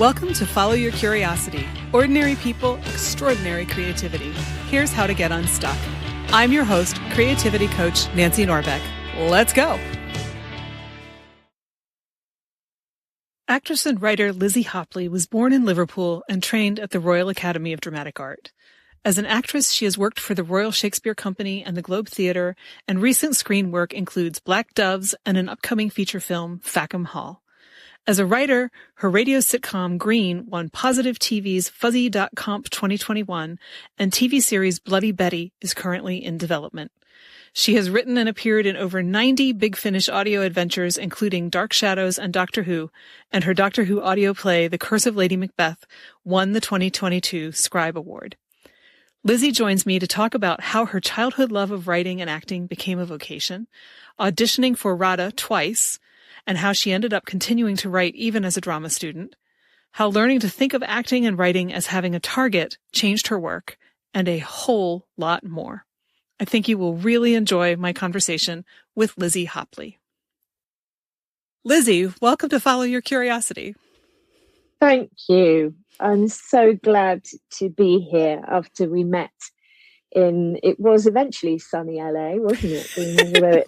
Welcome to Follow Your Curiosity. Ordinary people, extraordinary creativity. Here's how to get unstuck. I'm your host, creativity coach Nancy Norbeck. Let's go. Actress and writer Lizzie Hopley was born in Liverpool and trained at the Royal Academy of Dramatic Art. As an actress, she has worked for the Royal Shakespeare Company and the Globe Theatre, and recent screen work includes Black Doves and an upcoming feature film, Fackham Hall. As a writer, her radio sitcom Green won Pozzitive TV's Fuzzy.comp 2021, and TV series Bloody Betty is currently in development. She has written and appeared in over 90 Big Finish audio adventures, including Dark Shadows and Doctor Who, and her Doctor Who audio play, The Curse of Lady Macbeth, won the 2022 Scribe Award. Lizzie joins me to talk about how her childhood love of writing and acting became a vocation, auditioning for RADA twice, and how she ended up continuing to write even as a drama student, how learning to think of acting and writing as having a target changed her work, and a whole lot more. I think you will really enjoy my conversation with Lizzie Hopley. Lizzie, welcome to Follow Your Curiosity. Thank you. I'm so glad to be here after we met it was eventually sunny LA, wasn't it?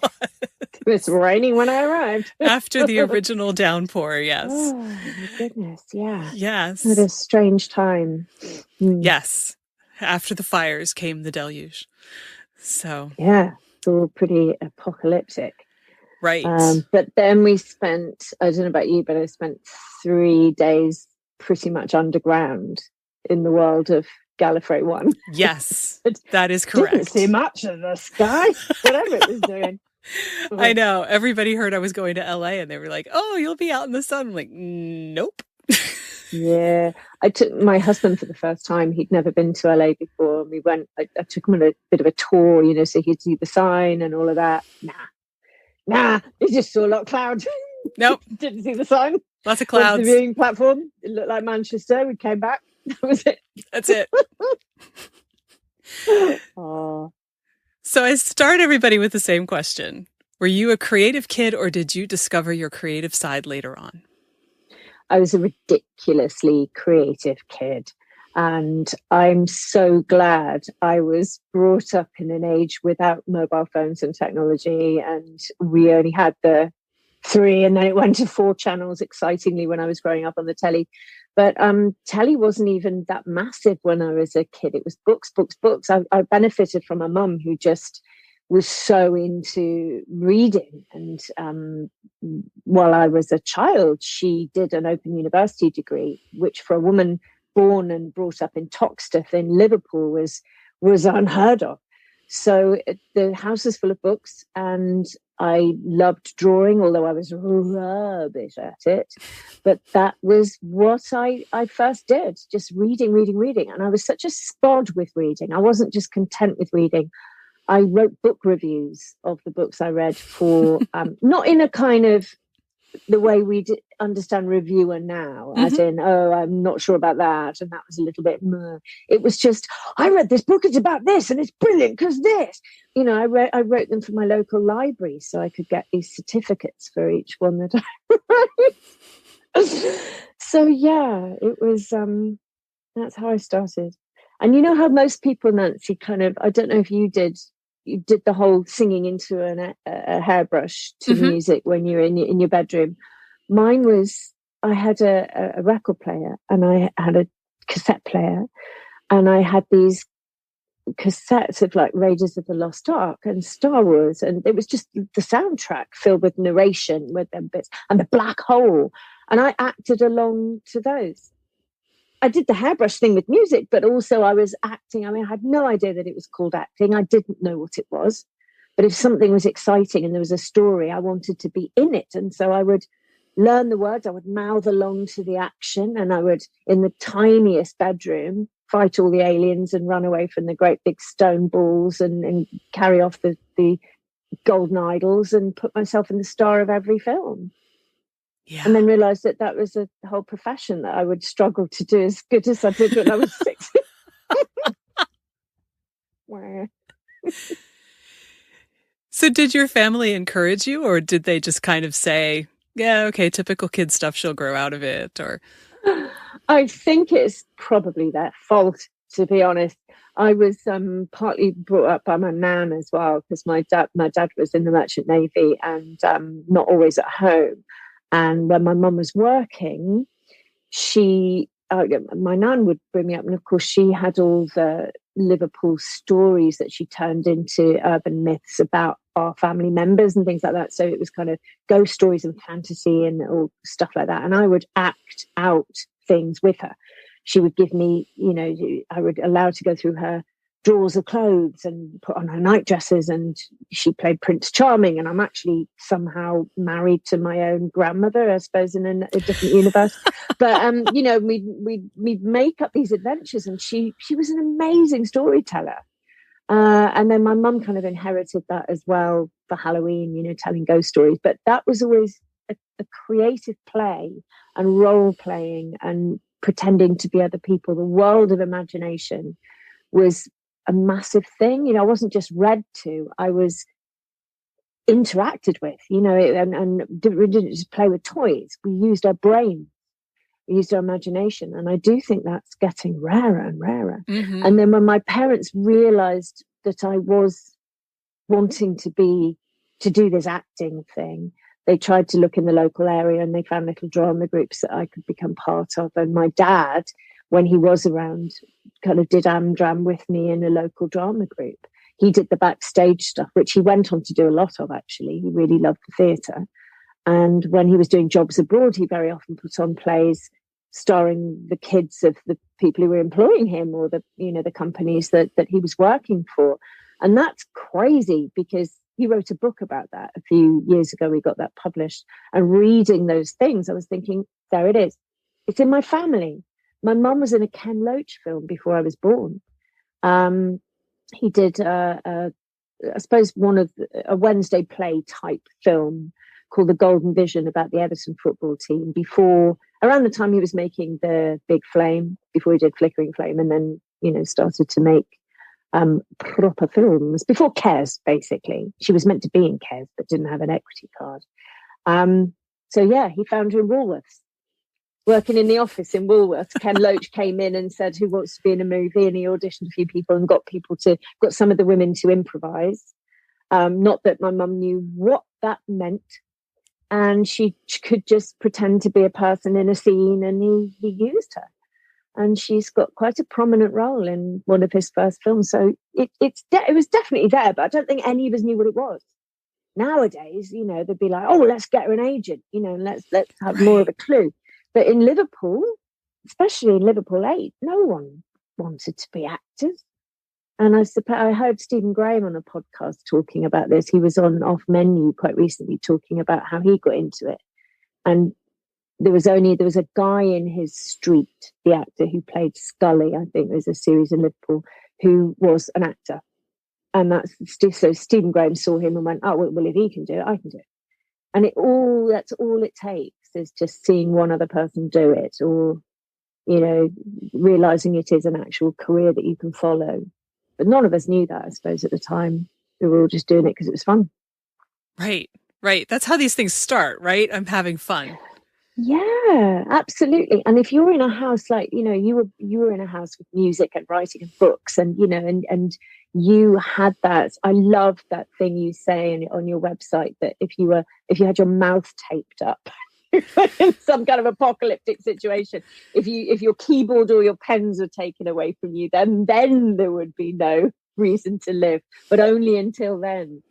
It was raining when I arrived. After the original downpour, yes. Oh, my goodness, yeah. Yes. What a strange time. Yes. After the fires came the deluge. So. Yeah, it's all pretty apocalyptic. Right. But then we spent, I don't know about you, but I spent 3 days pretty much underground in the world of Gallifrey 1. Yes, that is correct. Didn't see much of the sky, whatever it was doing. I know. Everybody heard I was going to LA and they were like, oh, you'll be out in the sun. I'm like, nope. Yeah. I took my husband for the first time. He'd never been to LA before. And we went, I took him on a bit of a tour, so he'd see the sign and all of that. Nah. He just saw a lot of clouds. Nope. Didn't see the sign. Lots of clouds. Went to the viewing platform. It looked like Manchester. We came back. That was it. That's it. Oh. So I start everybody with the same question. Were you a creative kid or did you discover your creative side later on? I was a ridiculously creative kid. And I'm so glad I was brought up in an age without mobile phones and technology. And we only had the 3 and then it went to 4 channels, excitingly, when I was growing up on the telly. But telly wasn't even that massive when I was a kid. It was books. I benefited from a mum who just was so into reading. And while I was a child, she did an Open University degree, which for a woman born and brought up in Toxteth in Liverpool was unheard of. So the house was full of books, and I loved drawing, although I was rubbish at it. But that was what I first did, just reading. And I was such a spod with reading. I wasn't just content with reading. I wrote book reviews of the books I read for, not in a kind of the way we understand reviewer now, as in, oh, I'm not sure about that, and that was a little bit meh. It was just, I read this book, it's about this, and it's brilliant because this. I wrote them for my local library so I could get these certificates for each one that I wrote. So yeah, it was, that's how I started. And you know how most people, Nancy, kind of, I don't know if you did the whole singing into a hairbrush to music when you're in your bedroom. Mine was, I had a record player and I had a cassette player, and I had these cassettes of like Raiders of the Lost Ark and Star Wars, and it was just the soundtrack filled with narration with them bits and the black hole, and I acted along to those. I did the hairbrush thing with music, but also I was acting. I mean, I had no idea that it was called acting. I didn't know what it was. But if something was exciting and there was a story, I wanted to be in it. And so I would learn the words, I would mouth along to the action, and I would, in the tiniest bedroom, fight all the aliens and run away from the great big stone balls and carry off the golden idols and put myself in the star of every film. Yeah. And then realised that was a whole profession that I would struggle to do as good as I did when I was 6. So did your family encourage you, or did they just kind of say, yeah, okay, typical kid stuff, she'll grow out of it? Or I think it's probably their fault, to be honest. I was partly brought up by my nan as well, because my dad was in the Merchant Navy and not always at home. And when my mum was working, my nan would bring me up, and of course she had all the Liverpool stories that she turned into urban myths about our family members and things like that. So it was kind of ghost stories and fantasy and all stuff like that. And I would act out things with her. She would give me, I would allow her to go through her drawers of clothes and put on her night dresses, and she played Prince Charming, and I'm actually somehow married to my own grandmother, I suppose, in a different universe. But we'd make up these adventures, and she was an amazing storyteller. And then my mum kind of inherited that as well for Halloween, telling ghost stories. But that was always a creative play and role playing and pretending to be other people. The world of imagination was a massive thing. I wasn't just read to, I was interacted with, and we didn't just play with toys. We used our brain, we used our imagination. And I do think that's getting rarer and rarer. Mm-hmm. And then when my parents realized that I was wanting to do this acting thing, they tried to look in the local area, and they found little drama groups that I could become part of. And my dad, when he was around, kind of did Amdram with me in a local drama group. He did the backstage stuff, which he went on to do a lot of, actually. He really loved the theatre. And when he was doing jobs abroad, he very often put on plays starring the kids of the people who were employing him, or the companies that he was working for. And that's crazy, because he wrote a book about that a few years ago. We got that published. And reading those things, I was thinking, there it is. It's in my family. My mum was in a Ken Loach film before I was born. He did, I suppose, a Wednesday play type film called The Golden Vision about the Everton football team, around the time he was making The Big Flame, before he did Flickering Flame, and then, started to make proper films before Kes, basically. She was meant to be in Kes, but didn't have an equity card. So yeah, he found her in Woolworths, working in the office in Woolworths. Ken Loach came in and said, who wants to be in a movie? And he auditioned a few people and got some of the women to improvise. Not that my mum knew what that meant. And she could just pretend to be a person in a scene, and he used her. And she's got quite a prominent role in one of his first films. So it was definitely there, but I don't think any of us knew what it was. Nowadays, they'd be like, oh, let's get her an agent, and let's have more of a clue. But in Liverpool, especially in Liverpool 8, no one wanted to be actors. And I heard Stephen Graham on a podcast talking about this. He was on Off Menu quite recently talking about how he got into it. And there was a guy in his street, the actor who played Scully, I think there's a series in Liverpool, who was an actor. And so Stephen Graham saw him and went, oh, well, if he can do it, I can do it. And that's all it takes, is just seeing one other person do it, or, realizing it is an actual career that you can follow. But none of us knew that, I suppose, at the time. We were all just doing it because it was fun. Right. That's how these things start, right? I'm having fun. Yeah, absolutely. And if you're in a house like, you were in a house with music and writing and books, and, and you had that. I love that thing you say on your website, that if you had your mouth taped up in some kind of apocalyptic situation, if your keyboard or your pens are taken away from you, then there would be no reason to live, but only until then.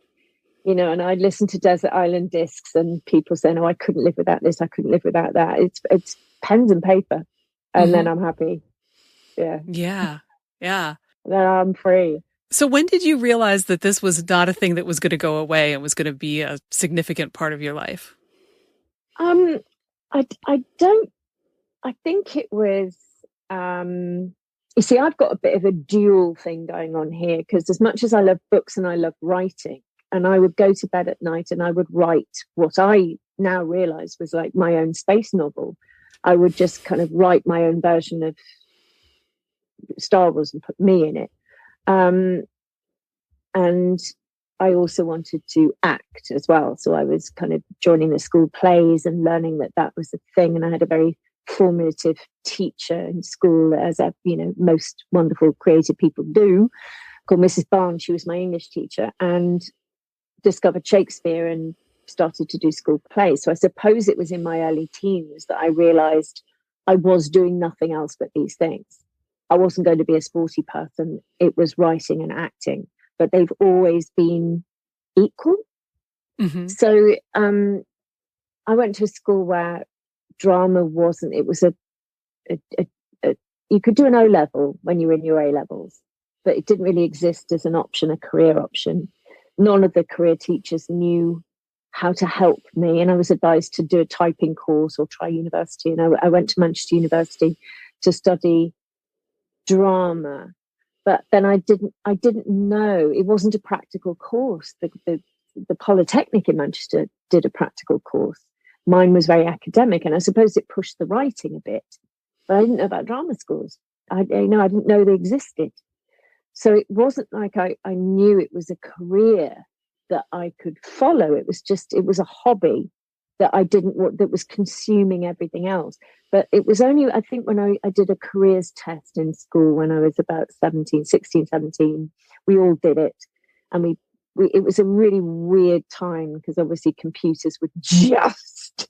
And I listened to Desert Island Discs, and people saying, oh, I couldn't live without this, I couldn't live without that. It's pens and paper, and then I'm happy. Yeah. Then I'm free. So when did you realize that this was not a thing that was going to go away and was going to be a significant part of your life? I think it was, you see, I've got a bit of a dual thing going on here, because as much as I love books and I love writing, and I would go to bed at night and I would write what I now realize was like my own space novel. I would just kind of write my own version of Star Wars and put me in it. And I also wanted to act as well. So I was kind of joining the school plays and learning that was a thing. And I had a very formative teacher in school, as most wonderful creative people do, called Mrs. Barnes. She was my English teacher, and discovered Shakespeare and started to do school plays. So I suppose it was in my early teens that I realized I was doing nothing else but these things. I wasn't going to be a sporty person. It was writing and acting, but they've always been equal. Mm-hmm. So I went to a school where drama wasn't, it was you could do an O level when you were in your A levels, but it didn't really exist as an option, a career option. None of the career teachers knew how to help me. And I was advised to do a typing course or try university. And I went to Manchester University to study drama, but then I didn't know, it wasn't a practical course. The Polytechnic in Manchester did a practical course. Mine was very academic, and I suppose it pushed the writing a bit, but I didn't know about drama schools. I didn't know they existed. So it wasn't like I knew it was a career that I could follow. It was a hobby that that was consuming everything else. But it was only, I think, when I did a careers test in school when I was about 16, 17, we all did it. And it was a really weird time because obviously computers were just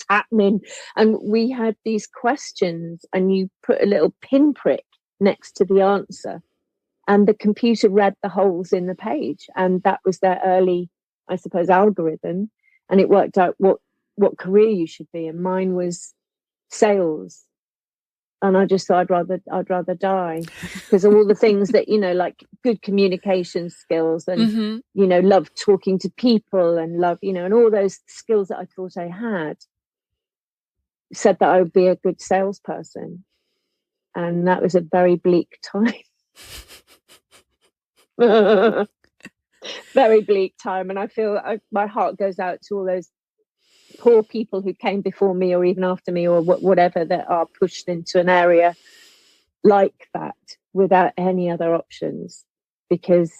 happening. And we had these questions and you put a little pinprick next to the answer. And the computer read the holes in the page. And that was their early, I suppose, algorithm. And it worked out what career you should be. And mine was sales. And I just thought I'd rather die, because all the things that, like good communication skills and, love talking to people and love, and all those skills that I thought I had, said that I would be a good salesperson. And that was a very bleak time. Very bleak time. And I feel my heart goes out to all those poor people who came before me or even after me or whatever, that are pushed into an area like that without any other options, because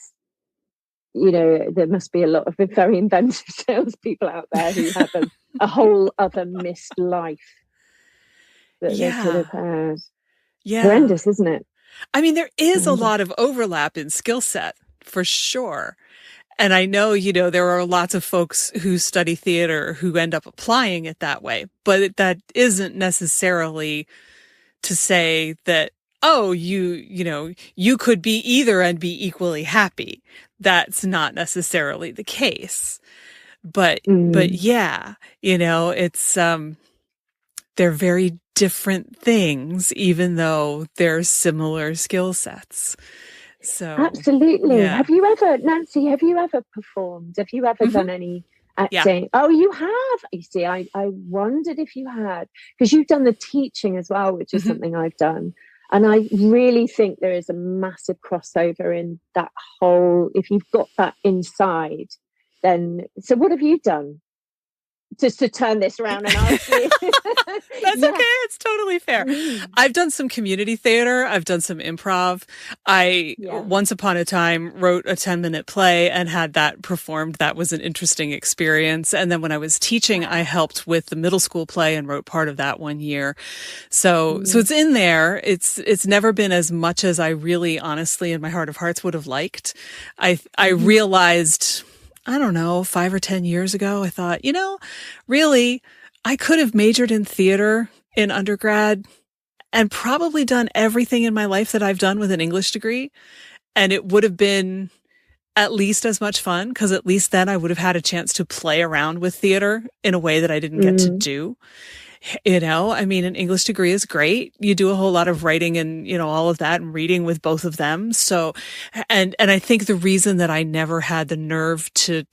there must be a lot of very inventive salespeople out there who have a whole other missed life that they could have had. Yeah. Horrendous, isn't it? I mean, there is a lot of overlap in skill set, for sure. And I know, there are lots of folks who study theater who end up applying it that way, but that isn't necessarily to say that, oh, you could be either and be equally happy. That's not necessarily the case. But yeah, it's, they're very different things, even though they're similar skill sets. So absolutely. Yeah. Nancy, have you ever performed? Have you ever done any acting? Yeah. Oh, you have. You see, I wondered if you had, because you've done the teaching as well, which is something I've done. And I really think there is a massive crossover in that whole, if you've got that inside, then, so what have you done? Just to turn this around and ask you. That's okay. It's totally fair. I've done some community theater. I've done some improv. I once upon a time wrote a 10-minute play and had that performed. That was an interesting experience. And then when I was teaching, I helped with the middle school play and wrote part of that one year. So it's in there. It's never been as much as I really, honestly, in my heart of hearts would have liked. I realized, I don't know, 5 or 10 years ago, I thought, really, I could have majored in theater in undergrad and probably done everything in my life that I've done with an English degree. And it would have been at least as much fun, because at least then I would have had a chance to play around with theater in a way that I didn't get to do. I mean, an English degree is great. You do a whole lot of writing and, all of that and reading with both of them. So, and I think the reason that I never had the nerve to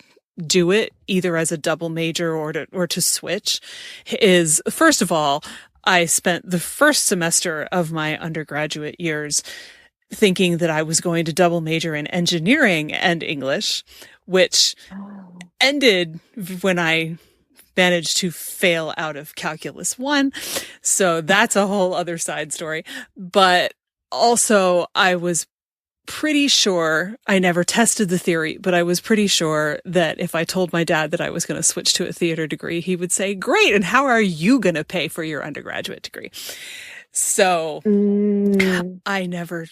do it either as a double major or to switch is, first of all, I spent the first semester of my undergraduate years thinking that I was going to double major in engineering and English, which ended when I managed to fail out of Calculus 1. So that's a whole other side story. But also I was pretty sure, I never tested the theory, but I was pretty sure that if I told my dad that I was going to switch to a theater degree, he would say, great, and how are you going to pay for your undergraduate degree? So I never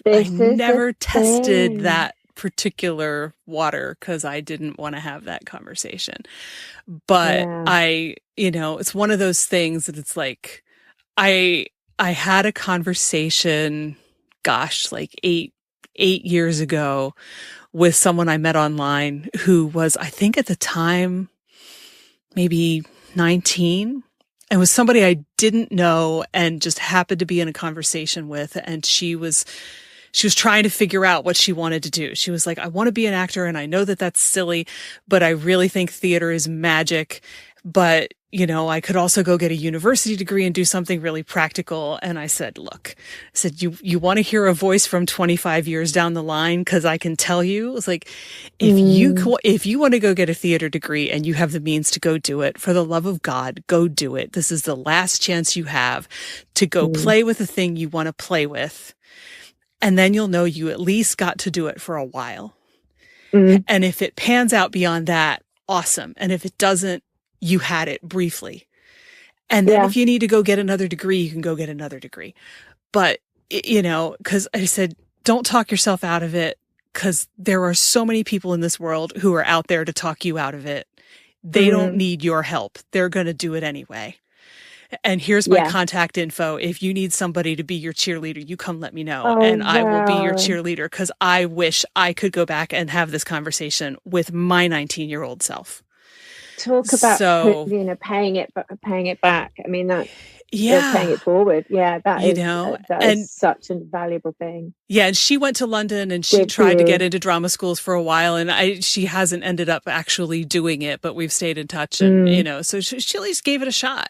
tested that particular water because I didn't want to have that conversation. But it's one of those things that it's like, I had a conversation, like eight years ago with someone I met online who was, I think at the time, maybe 19, and was somebody I didn't know and just happened to be in a conversation with. And she was trying to figure out what she wanted to do. She was like, I want to be an actor, and I know that that's silly, but I really think theater is magic. But, I could also go get a university degree and do something really practical. And I said, look, you want to hear a voice from 25 years down the line? Cause I can tell you, it's like, if you want to go get a theater degree and you have the means to go do it, for the love of God, go do it. This is the last chance you have to go play with the thing you want to play with. And then you'll know you at least got to do it for a while. And if it pans out beyond that, awesome. And if it doesn't, you had it briefly. And then if you need to go get another degree, you can go get another degree. But, because I said, don't talk yourself out of it, because there are so many people in this world who are out there to talk you out of it. They don't need your help. They're going to do it anyway. And here's my contact info. If you need somebody to be your cheerleader, you come let me know. I will be your cheerleader, because I wish I could go back and have this conversation with my 19-year-old self. Talk about paying it back. I mean, that paying it forward. Yeah, that is such a valuable thing. Yeah, and she went to London and she tried to get into drama schools for a while, and she hasn't ended up actually doing it, but we've stayed in touch, and so she at least gave it a shot.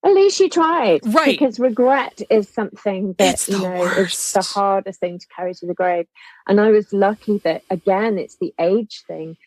At least you tried, right? Because regret is something that it's the hardest thing to carry to the grave. And I was lucky that, again, it's the age thing.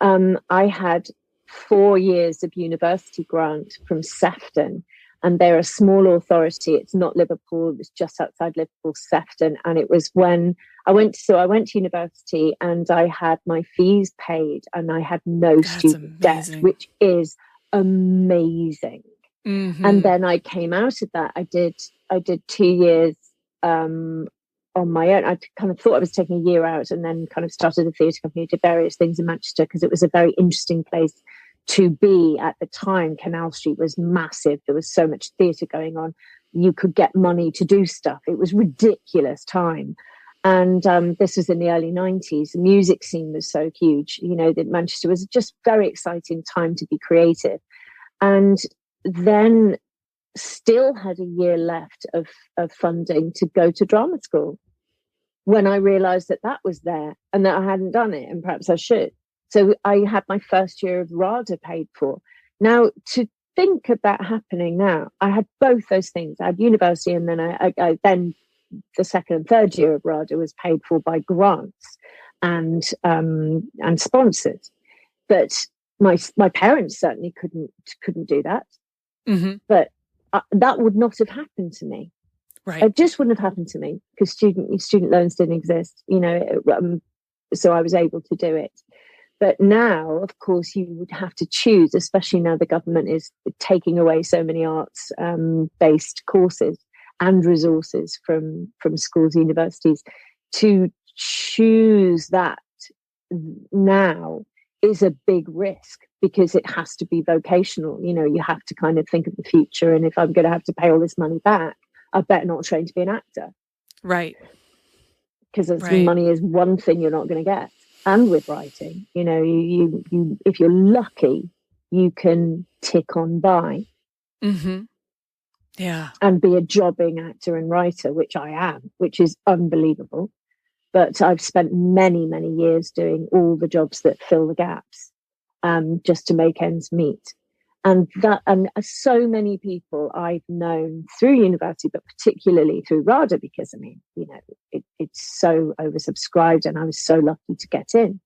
I had 4 years of university grant from Sefton, and they're a small authority. It's not Liverpool, it's just outside Liverpool, Sefton. And it was when I went to university, and I had my fees paid, and I had no student debt, which is amazing. And then I came out of that. I did 2 years on my own. I kind of thought I was taking a year out, and then kind of started a theatre company, did various things in Manchester, because it was a very interesting place to be at the time. Canal Street was massive. There was so much theatre going on. You could get money to do stuff. It was ridiculous time. And this was in the early 90s. The music scene was so huge. That Manchester was just very exciting time to be creative. And then still had a year left of funding to go to drama school, when I realized that was there and that I hadn't done it, and perhaps I should. So I had my first year of RADA paid for. Now, to think of that happening now, I had both those things. I had university, and then I then the second and third year of RADA was paid for by grants and sponsors. But my parents certainly couldn't do that. But that would not have happened to me. Right. It just wouldn't have happened to me, because student loans didn't exist, so I was able to do it. But now, of course, you would have to choose, especially now the government is taking away so many arts based courses and resources from schools, universities. To choose that now is a big risk, because it has to be vocational. You have to kind of think of the future. And if I'm going to have to pay all this money back, I better not train to be an actor. Right. Because money is one thing you're not going to get. And with writing, you if you're lucky, you can tick on by. Yeah. And be a jobbing actor and writer, which I am, which is unbelievable. But I've spent many, many years doing all the jobs that fill the gaps, just to make ends meet. And so many people I've known through university, but particularly through RADA, because it's so oversubscribed, and I was so lucky to get in.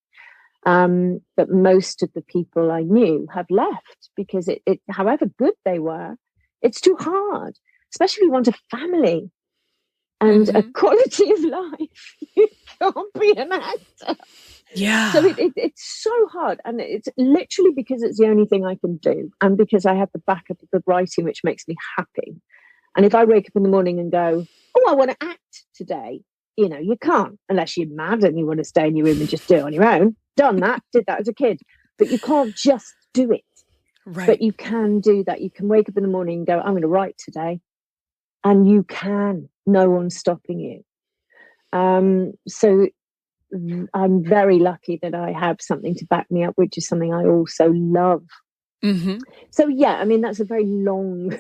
But most of the people I knew have left, because it however good they were, it's too hard, especially if you want a family. and a quality of life. You can't be an actor. Yeah. So it's so hard. And it's literally because it's the only thing I can do. And because I have the backup of the writing, which makes me happy. And if I wake up in the morning and go, oh, I want to act today, you can't, unless you're mad and you want to stay in your room and just do it on your own. Done that, did that as a kid. But you can't just do it. Right. But you can do that. You can wake up in the morning and go, I'm going to write today. And you can. No one's stopping you. So I'm very lucky that I have something to back me up, which is something I also love. So, yeah, I mean, that's a very long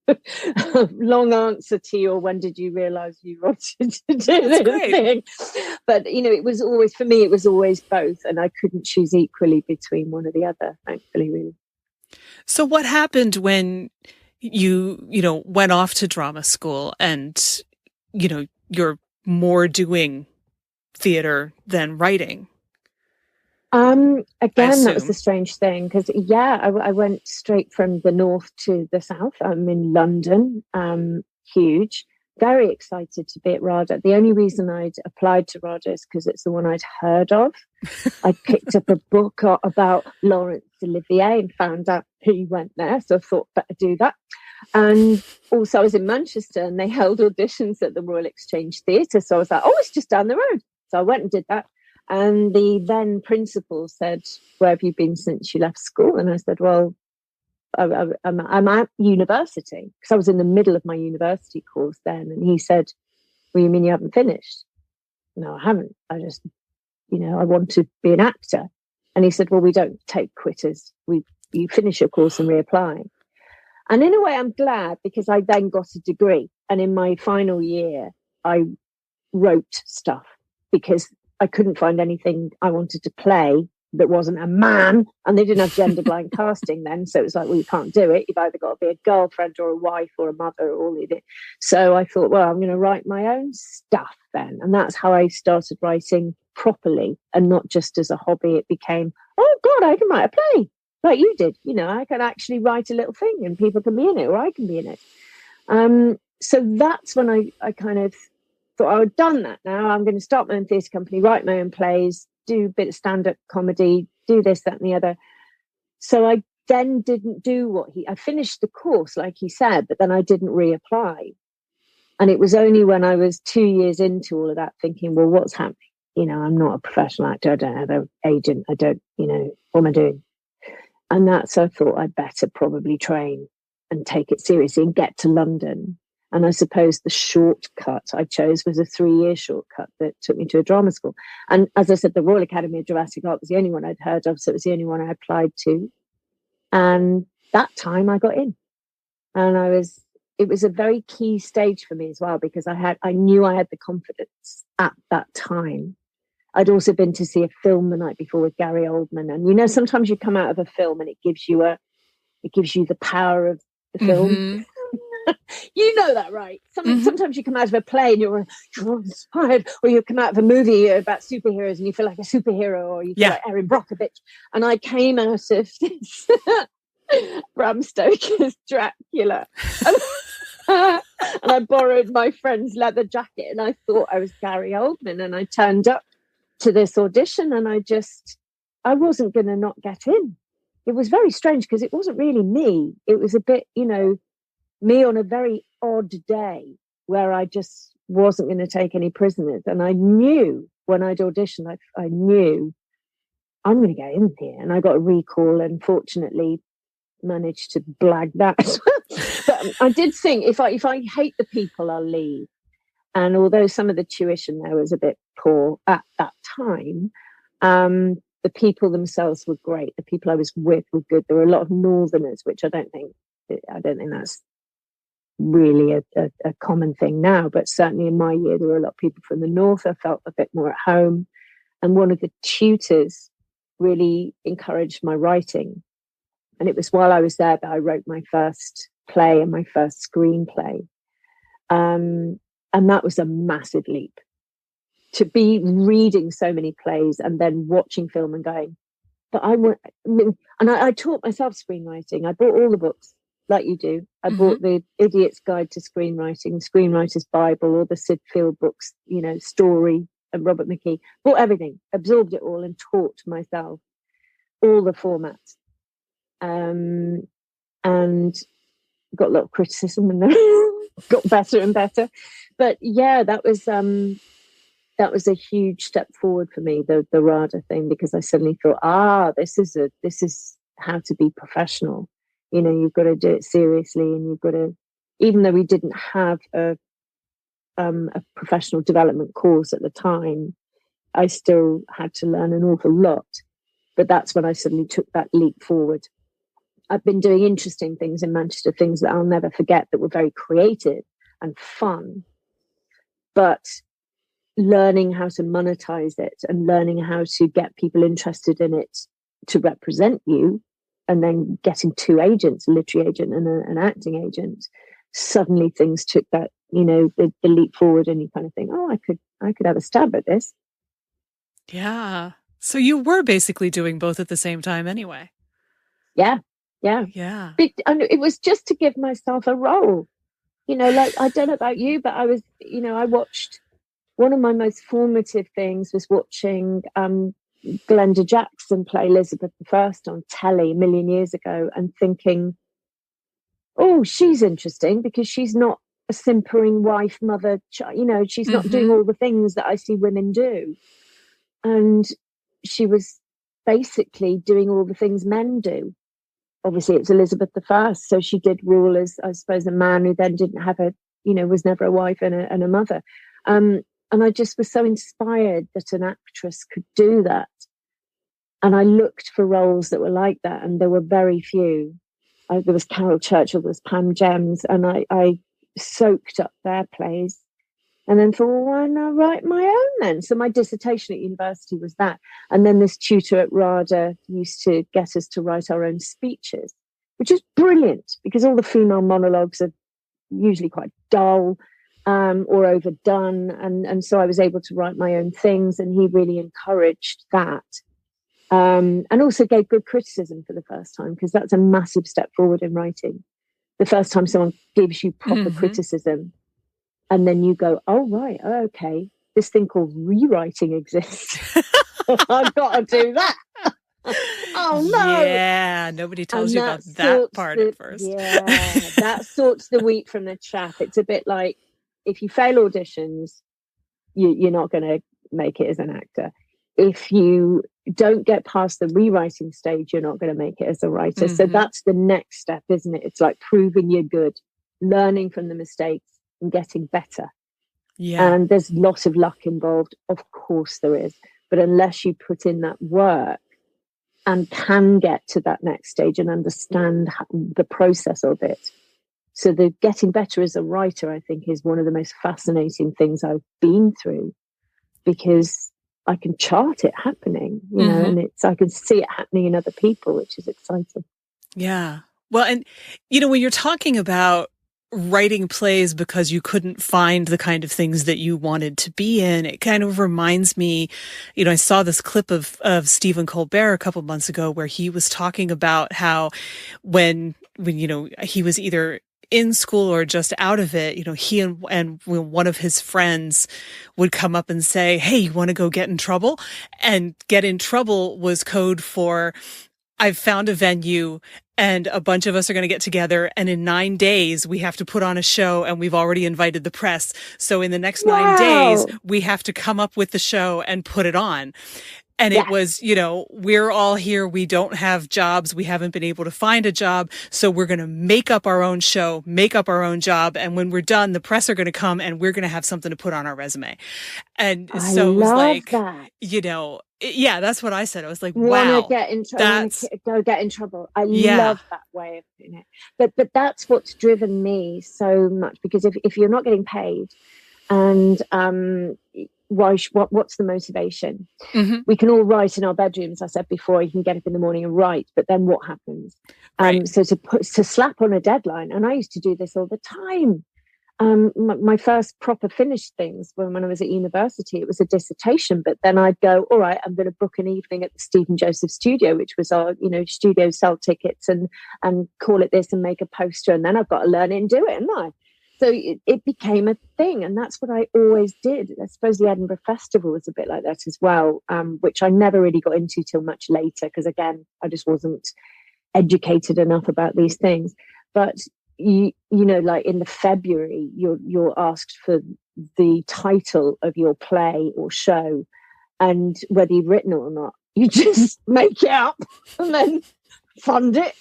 answer to your when did you realize you wanted to do this thing. But it was always, for me, it was always both, and I couldn't choose equally between one or the other, thankfully, really. So what happened when you went off to drama school and you're more doing theater than writing? Again, that was the strange thing, because I went straight from the north to the south. I'm in London, huge, very excited to be at RADA. The only reason I'd applied to RADA is because it's the one I'd heard of. I picked up a book about Laurence Olivier and found out he went there, so I thought better do that. And also I was in Manchester and they held auditions at the Royal Exchange Theatre, so I was like, oh, it's just down the road. So I went and did that. And the then principal said, where have you been since you left school? And I said, well, I'm at university, because I was in the middle of my university course then. And he said, well, you mean you haven't finished? No, I haven't. I just, I want to be an actor. And he said, well, we don't take quitters. You finish your course and reapply. And in a way, I'm glad, because I then got a degree. And in my final year, I wrote stuff, because I couldn't find anything I wanted to play that wasn't a man, and they didn't have gender blind casting then. So it was like, well, you can't do it. You've either got to be a girlfriend or a wife or a mother or all of it. So I thought, well, I'm going to write my own stuff then. And that's how I started writing properly, and not just as a hobby. It became, oh God, I can write a play like you did. I can actually write a little thing and people can be in it, or I can be in it. So that's when I kind of thought, I've done that now. I'm going to start my own theatre company, write my own plays, do a bit of stand-up comedy, do this, that, and the other. So I then didn't do I finished the course, like he said, but then I didn't reapply. And it was only when I was 2 years into all of that thinking, well, what's happening? I'm not a professional actor. I don't have an agent. I don't, what am I doing? And that's, I thought I'd better probably train and take it seriously and get to London. And I suppose the shortcut I chose was a 3-year shortcut that took me to a drama school. And as I said, the Royal Academy of Dramatic Art was the only one I'd heard of. So it was the only one I applied to. And that time I got in. And it was a very key stage for me as well, because I knew I had the confidence at that time. I'd also been to see a film the night before with Gary Oldman. And, sometimes you come out of a film and it gives you the power of the film. You know that, right? Sometimes you come out of a play and you're inspired, or you come out of a movie about superheroes and you feel like a superhero, or you feel like Erin Brockovich. And I came out of this Bram Stoker's Dracula. And I borrowed my friend's leather jacket and I thought I was Gary Oldman, and I turned up to this audition and I wasn't going to not get in. It was very strange, because it wasn't really me. It was a bit, me on a very odd day where I just wasn't going to take any prisoners. And I knew when I'd auditioned, I knew I'm going to get in here. And I got a recall and fortunately managed to blag that as well. But I did think, if I hate the people, I'll leave. And although some of the tuition there was a bit poor at that time, the people themselves were great. The people I was with were good. There were a lot of Northerners, which I don't think that's really a common thing now, but certainly in my year there were a lot of people from the north. I felt a bit more at home, and one of the tutors really encouraged my writing, and it was while I was there that I wrote my first play and my first screenplay, and that was a massive leap, to be reading so many plays and then watching film and going, but I taught myself screenwriting. I bought all the books. like you do. I bought the Idiot's Guide to Screenwriting, Screenwriter's Bible, or the Sid Field books, Story, and Robert McKee. Bought everything, absorbed it all, and taught myself all the formats. And got a lot of criticism, and then got better and better. But yeah, that was a huge step forward for me, the RADA thing, because I suddenly thought, this is how to be professional. You've got to do it seriously, and you've got to, even though we didn't have a professional development course at the time, I still had to learn an awful lot. But that's when I suddenly took that leap forward. I've been doing interesting things in Manchester, things that I'll never forget, that were very creative and fun, but learning how to monetize it and learning how to get people interested in it to represent you, and then getting two agents, a literary agent and an acting agent, suddenly things took that, the leap forward, and you kind of think, I could have a stab at this. Yeah. So you were basically doing both at the same time anyway. Yeah. It was just to give myself a role. Like, I don't know about you, but I was, I watched, one of my most formative things was watching Glenda Jackson play Elizabeth I on telly a million years ago, and thinking, she's interesting, because she's not a simpering wife, mother, she's not doing all the things that I see women do. And she was basically doing all the things men do. Obviously, it's Elizabeth I, so she did rule as, I suppose, a man who then didn't have was never a wife and a mother. And I just was so inspired that an actress could do that. And I looked for roles that were like that, and there were very few. There was Carol Churchill, there was Pam Gems, and I soaked up their plays, and then thought, why not write my own then? So my dissertation at university was that. And then this tutor at RADA used to get us to write our own speeches, which is brilliant, because all the female monologues are usually quite dull or overdone. And so I was able to write my own things, and he really encouraged that. And also gave good criticism for the first time, because that's a massive step forward in writing. The first time someone gives you proper criticism, and then you go, right, okay, this thing called rewriting exists. I've got to do that. Oh, no. Yeah, nobody tells you about that part at first. Yeah, that sorts the wheat from the chaff. It's a bit like, if you fail auditions, you're not going to make it as an actor. If you don't get past the rewriting stage, you're not going to make it as a writer. So that's the next step, isn't it? It's like proving you're good, learning from the mistakes, and getting better. Yeah. And there's lots of luck involved. Of course there is. But unless you put in that work and can get to that next stage and understand the process of it. So the getting better as a writer, I think, is one of the most fascinating things I've been through, because I can chart it happening, and I can see it happening in other people, which is exciting. Yeah. Well, and, when you're talking about writing plays because you couldn't find the kind of things that you wanted to be in, it kind of reminds me, I saw this clip of Stephen Colbert a couple months ago, where he was talking about how when he was either in school or just out of it, he and one of his friends would come up and say, hey, you want to go get in trouble? And get in trouble was code for, I've found a venue and a bunch of us are going to get together, and in 9 days we have to put on a show, and we've already invited the press. So in the next 9 days, we have to come up with the show and put it on. And it was, we're all here. We don't have jobs. We haven't been able to find a job. So we're going to make up our own show, make up our own job. And when we're done, the press are going to come and we're going to have something to put on our resume. And so it was like, that. Yeah, that's what I said. I was like, wow. Go get in trouble. I love that way of doing it. But that's what's driven me so much, because if you're not getting paid, and what's the motivation? We can all write in our bedrooms. I said before, you can get up in the morning and write, but then what happens? Right. So to slap on a deadline, and I used to do this all the time. my first proper finished things when I was at university, it was a dissertation. But then I'd go, all right, I'm going to book an evening at the Stephen Joseph studio, which was our, studio, sell tickets and call it this and make a poster. And then I've got to learn it and do it, haven't I? So it became a thing. And that's what I always did. I suppose the Edinburgh Festival was a bit like that as well, which I never really got into till much later, because again, I just wasn't educated enough about these things. But like in the February, you're asked for the title of your play or show, and whether you've written it or not, you just make it up and then fund it,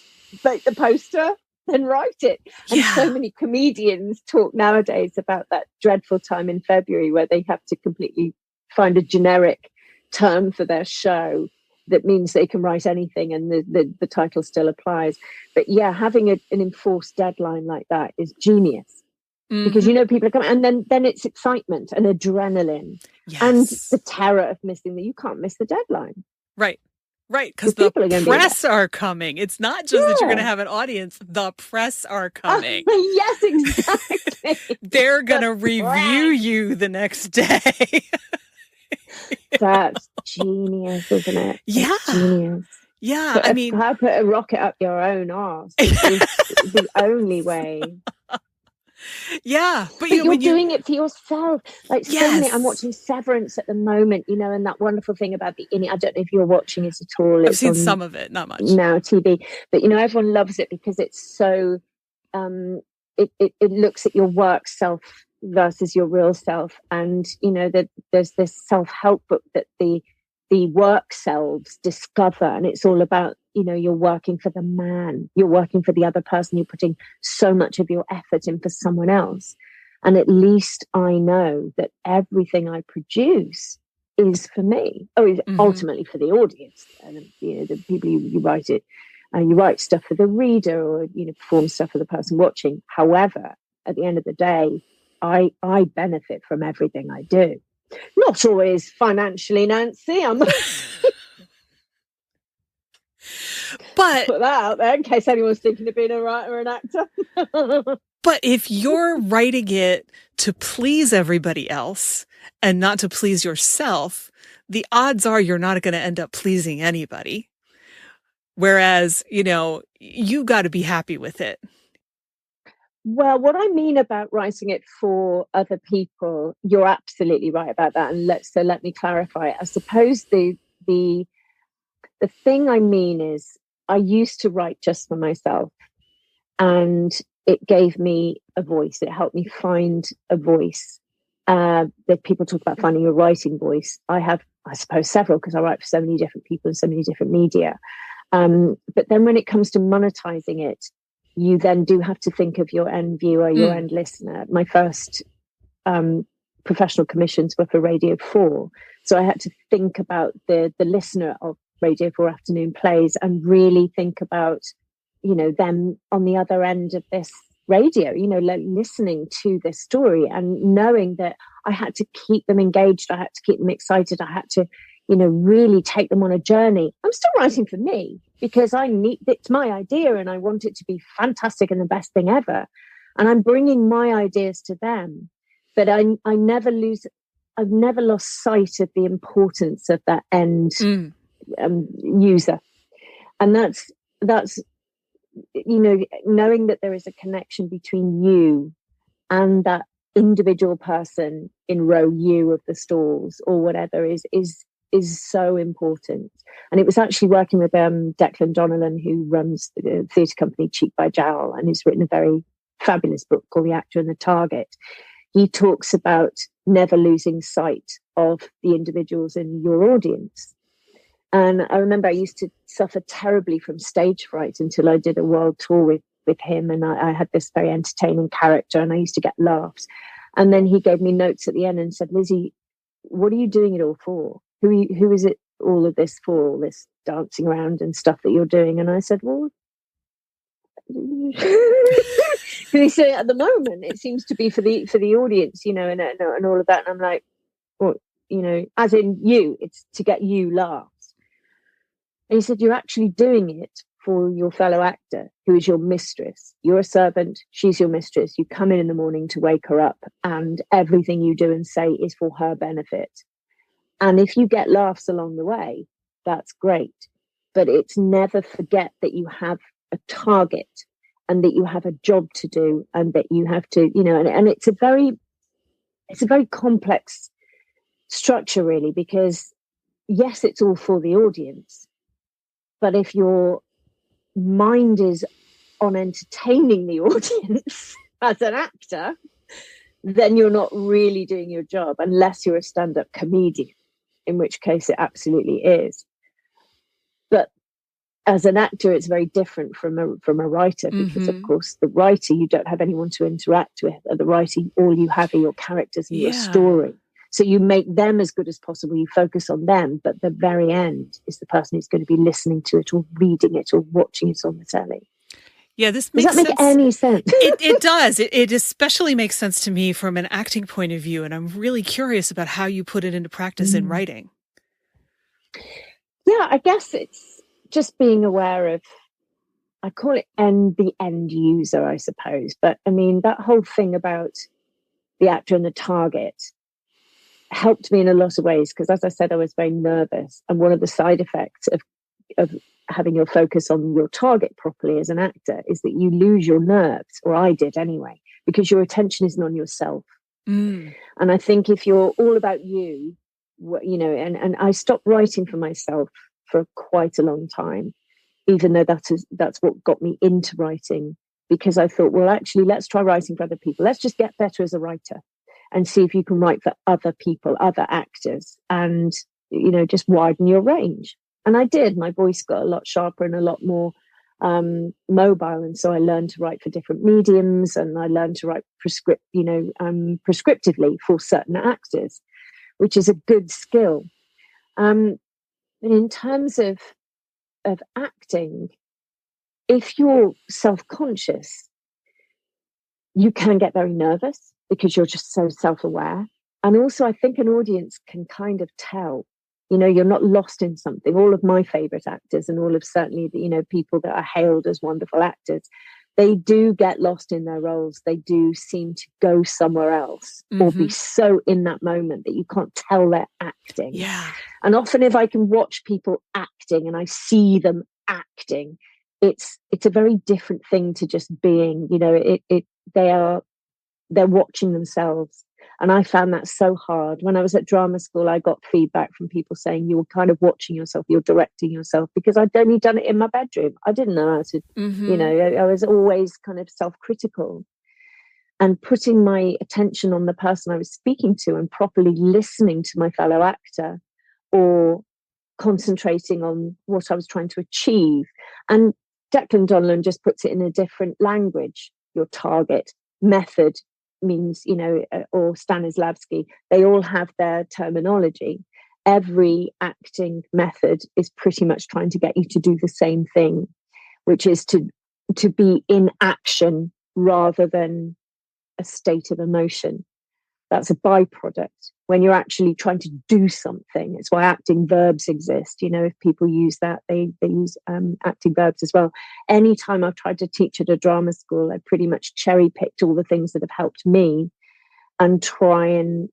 make the poster, then write it. And so many comedians talk nowadays about that dreadful time in February where they have to completely find a generic term for their show that means they can write anything and the title still applies. But having an enforced deadline like that is genius. Mm-hmm. Because people are coming, and then it's excitement and adrenaline and the terror of missing that. You can't miss the deadline. Right, because the press are coming. It's not just that you're going to have an audience. The press are coming. Yes, exactly. They're going to review you the next day. That's genius, isn't it? Yeah. It's genius. Yeah. Put a rocket up your own arse. It's the only way. Yeah. But you're doing it for yourself. Like so many, I'm watching Severance at the moment, and that wonderful thing about I don't know if you're watching it at all. I've seen some of it, not much. Now TV. But everyone loves it because it's so it looks at your work self versus your real self, and that there's this self-help book that the work selves discover, and it's all about you're working for the man, you're working for the other person, you're putting so much of your effort in for someone else, and at least I know that everything I produce is for me, is ultimately for the audience, and the people you write it, you write stuff for the reader, or perform stuff for the person watching. However, at the end of the day, I benefit from everything I do. Not always financially, Nancy. But put that out there in case anyone's thinking of being a writer or an actor. But if you're writing it to please everybody else and not to please yourself, the odds are you're not going to end up pleasing anybody. Whereas, you got to be happy with it. Well, what I mean about writing it for other people, you're absolutely right about that. And let me clarify. I suppose the thing I mean is I used to write just for myself, and it gave me a voice. It helped me find a voice. That people talk about finding your writing voice. I have, I suppose, several, because I write for so many different people and so many different media. But then when it comes to monetizing it, you then do have to think of your end viewer, your end listener. My first professional commissions were for Radio 4. So I had to think about the listener of Radio 4 afternoon plays and really think about, them on the other end of this radio, listening to this story and knowing that I had to keep them engaged. I had to keep them excited. I had to, really take them on a journey. I'm still writing for me because it's my idea and I want it to be fantastic and the best thing ever. And I'm bringing my ideas to them, but I've never lost sight of the importance of that end user. And that's, knowing that there is a connection between you and that individual person in row U of the stalls or whatever is so important. And it was actually working with Declan Donnellan, who runs the theatre company Cheek by Jowl, and he's written a very fabulous book called The Actor and the Target. He talks about never losing sight of the individuals in your audience. And I remember I used to suffer terribly from stage fright until I did a world tour with him, and I had this very entertaining character and I used to get laughs. And then he gave me notes at the end and said, Lizzie, what are you doing it all for? Who is it all of this for, all this dancing around and stuff that you're doing? And I said, well, he said, at the moment it seems to be for the audience, and all of that. And I'm like, well, as in you, it's to get you laughs. And he said, you're actually doing it for your fellow actor, who is your mistress. You're a servant, she's your mistress. You come in the morning to wake her up, and everything you do and say is for her benefit. And if you get laughs along the way, that's great. But it's never forget that you have a target and that you have a job to do, and that you have to, and it's a very complex structure, really, because yes, it's all for the audience. But if your mind is on entertaining the audience as an actor, then you're not really doing your job, unless you're a stand-up comedian, in which case it absolutely is. But as an actor, it's very different from a writer, because of course the writer, you don't have anyone to interact with. At the writing, all you have are your characters and your story. So you make them as good as possible. You focus on them, but the very end is the person who's going to be listening to it or reading it or watching it on the telly. Yeah, this makes sense. Does that make any sense? It does. It especially makes sense to me from an acting point of view, and I'm really curious about how you put it into practice in writing. Yeah, I guess it's just being aware of, I call it the end user, I suppose. But I mean, that whole thing about the actor and the target helped me in a lot of ways, because as I said, I was very nervous. And one of the side effects of having your focus on your target properly as an actor is that you lose your nerves, or I did anyway, because your attention isn't on yourself. And I think if you're all about you, and I stopped writing for myself for quite a long time, even though that's what got me into writing, because I thought, well, actually, let's try writing for other people. Let's just get better as a writer and see if you can write for other people, other actors, and, just widen your range. And I did. My voice got a lot sharper and a lot more mobile. And so I learned to write for different mediums, and I learned to write prescriptively for certain actors, which is a good skill. And in terms of acting, if you're self-conscious, you can get very nervous because you're just so self-aware. And also, I think an audience can kind of tell, you're not lost in something. All of my favorite actors, and all of certainly the, people that are hailed as wonderful actors, they do get lost in their roles. They do seem to go somewhere else or be so in that moment that you can't tell they're acting. Yeah. And often if I can watch people acting and I see them acting, it's a very different thing to just being, they're watching themselves. And I found that so hard. When I was at drama school, I got feedback from people saying you were kind of watching yourself, you're directing yourself, because I'd only done it in my bedroom. I didn't know how to, I was always kind of self-critical. And putting my attention on the person I was speaking to and properly listening to my fellow actor, or concentrating on what I was trying to achieve. And Declan Donnellan just puts it in a different language. Your target, method, means, or Stanislavski, they all have their terminology. Every acting method is pretty much trying to get you to do the same thing, which is to be in action rather than a state of emotion. That's a byproduct when you're actually trying to do something. It's why acting verbs exist. If people use that, they use acting verbs as well. Anytime I've tried to teach at a drama school, I pretty much cherry picked all the things that have helped me and try and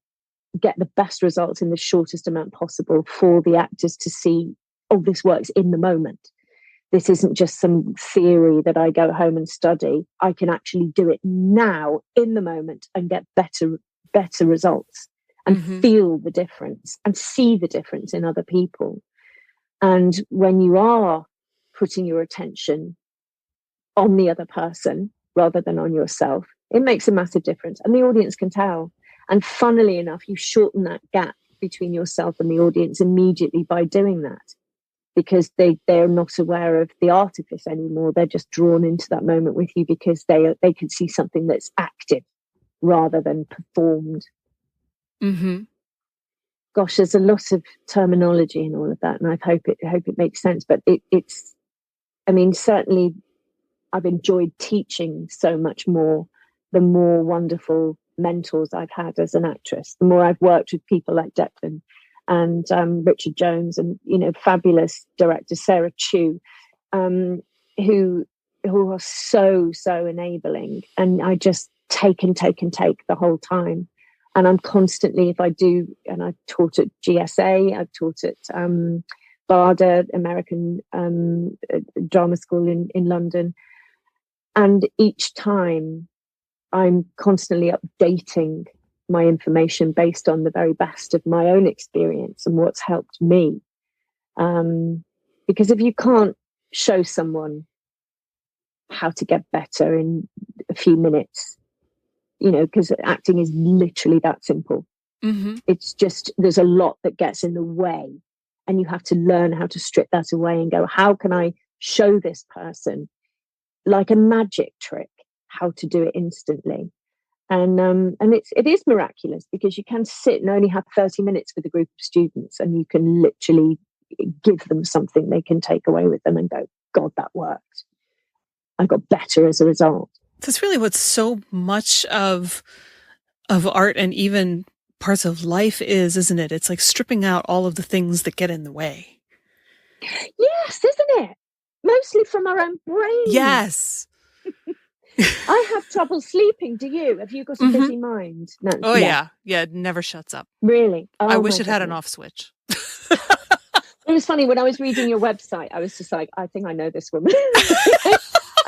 get the best results in the shortest amount possible for the actors to see, oh, this works in the moment. This isn't just some theory that I go home and study. I can actually do it now in the moment and get better results and feel the difference and see the difference in other people. And when you are putting your attention on the other person rather than on yourself, it makes a massive difference. And the audience can tell. And funnily enough, you shorten that gap between yourself and the audience immediately by doing that, because they're not aware of the artifice anymore. They're just drawn into that moment with you because they can see something that's active rather than performed. Gosh, there's a lot of terminology in all of that, and I hope it makes sense. But it's, I mean, certainly I've enjoyed teaching so much more. The more wonderful mentors I've had as an actress, the more I've worked with people like Declan and Richard Jones, and fabulous director Sarah Chu. who are so enabling, and I just take the whole time. And I'm constantly, if I do, and I taught at GSA, I've taught at RADA, American Drama School in London, and each time I'm constantly updating my information based on the very best of my own experience and what's helped me. Because if you can't show someone how to get better in a few minutes, because acting is literally that simple. Mm-hmm. It's just, there's a lot that gets in the way, and you have to learn how to strip that away and go, how can I show this person, like a magic trick, how to do it instantly? And it is miraculous, because you can sit and only have 30 minutes with a group of students, and you can literally give them something they can take away with them and go, God, that worked. I got better as a result. That's really what's so much of art and even parts of life is, isn't it? It's like stripping out all of the things that get in the way. Yes, isn't it? Mostly from our own brain. Yes. I have trouble sleeping. Do you? Have you got a busy mind? No. Oh, yeah. Yeah, it never shuts up. Really? Oh, I wish it had an off switch. It was funny, when I was reading your website, I was just like, I think I know this woman.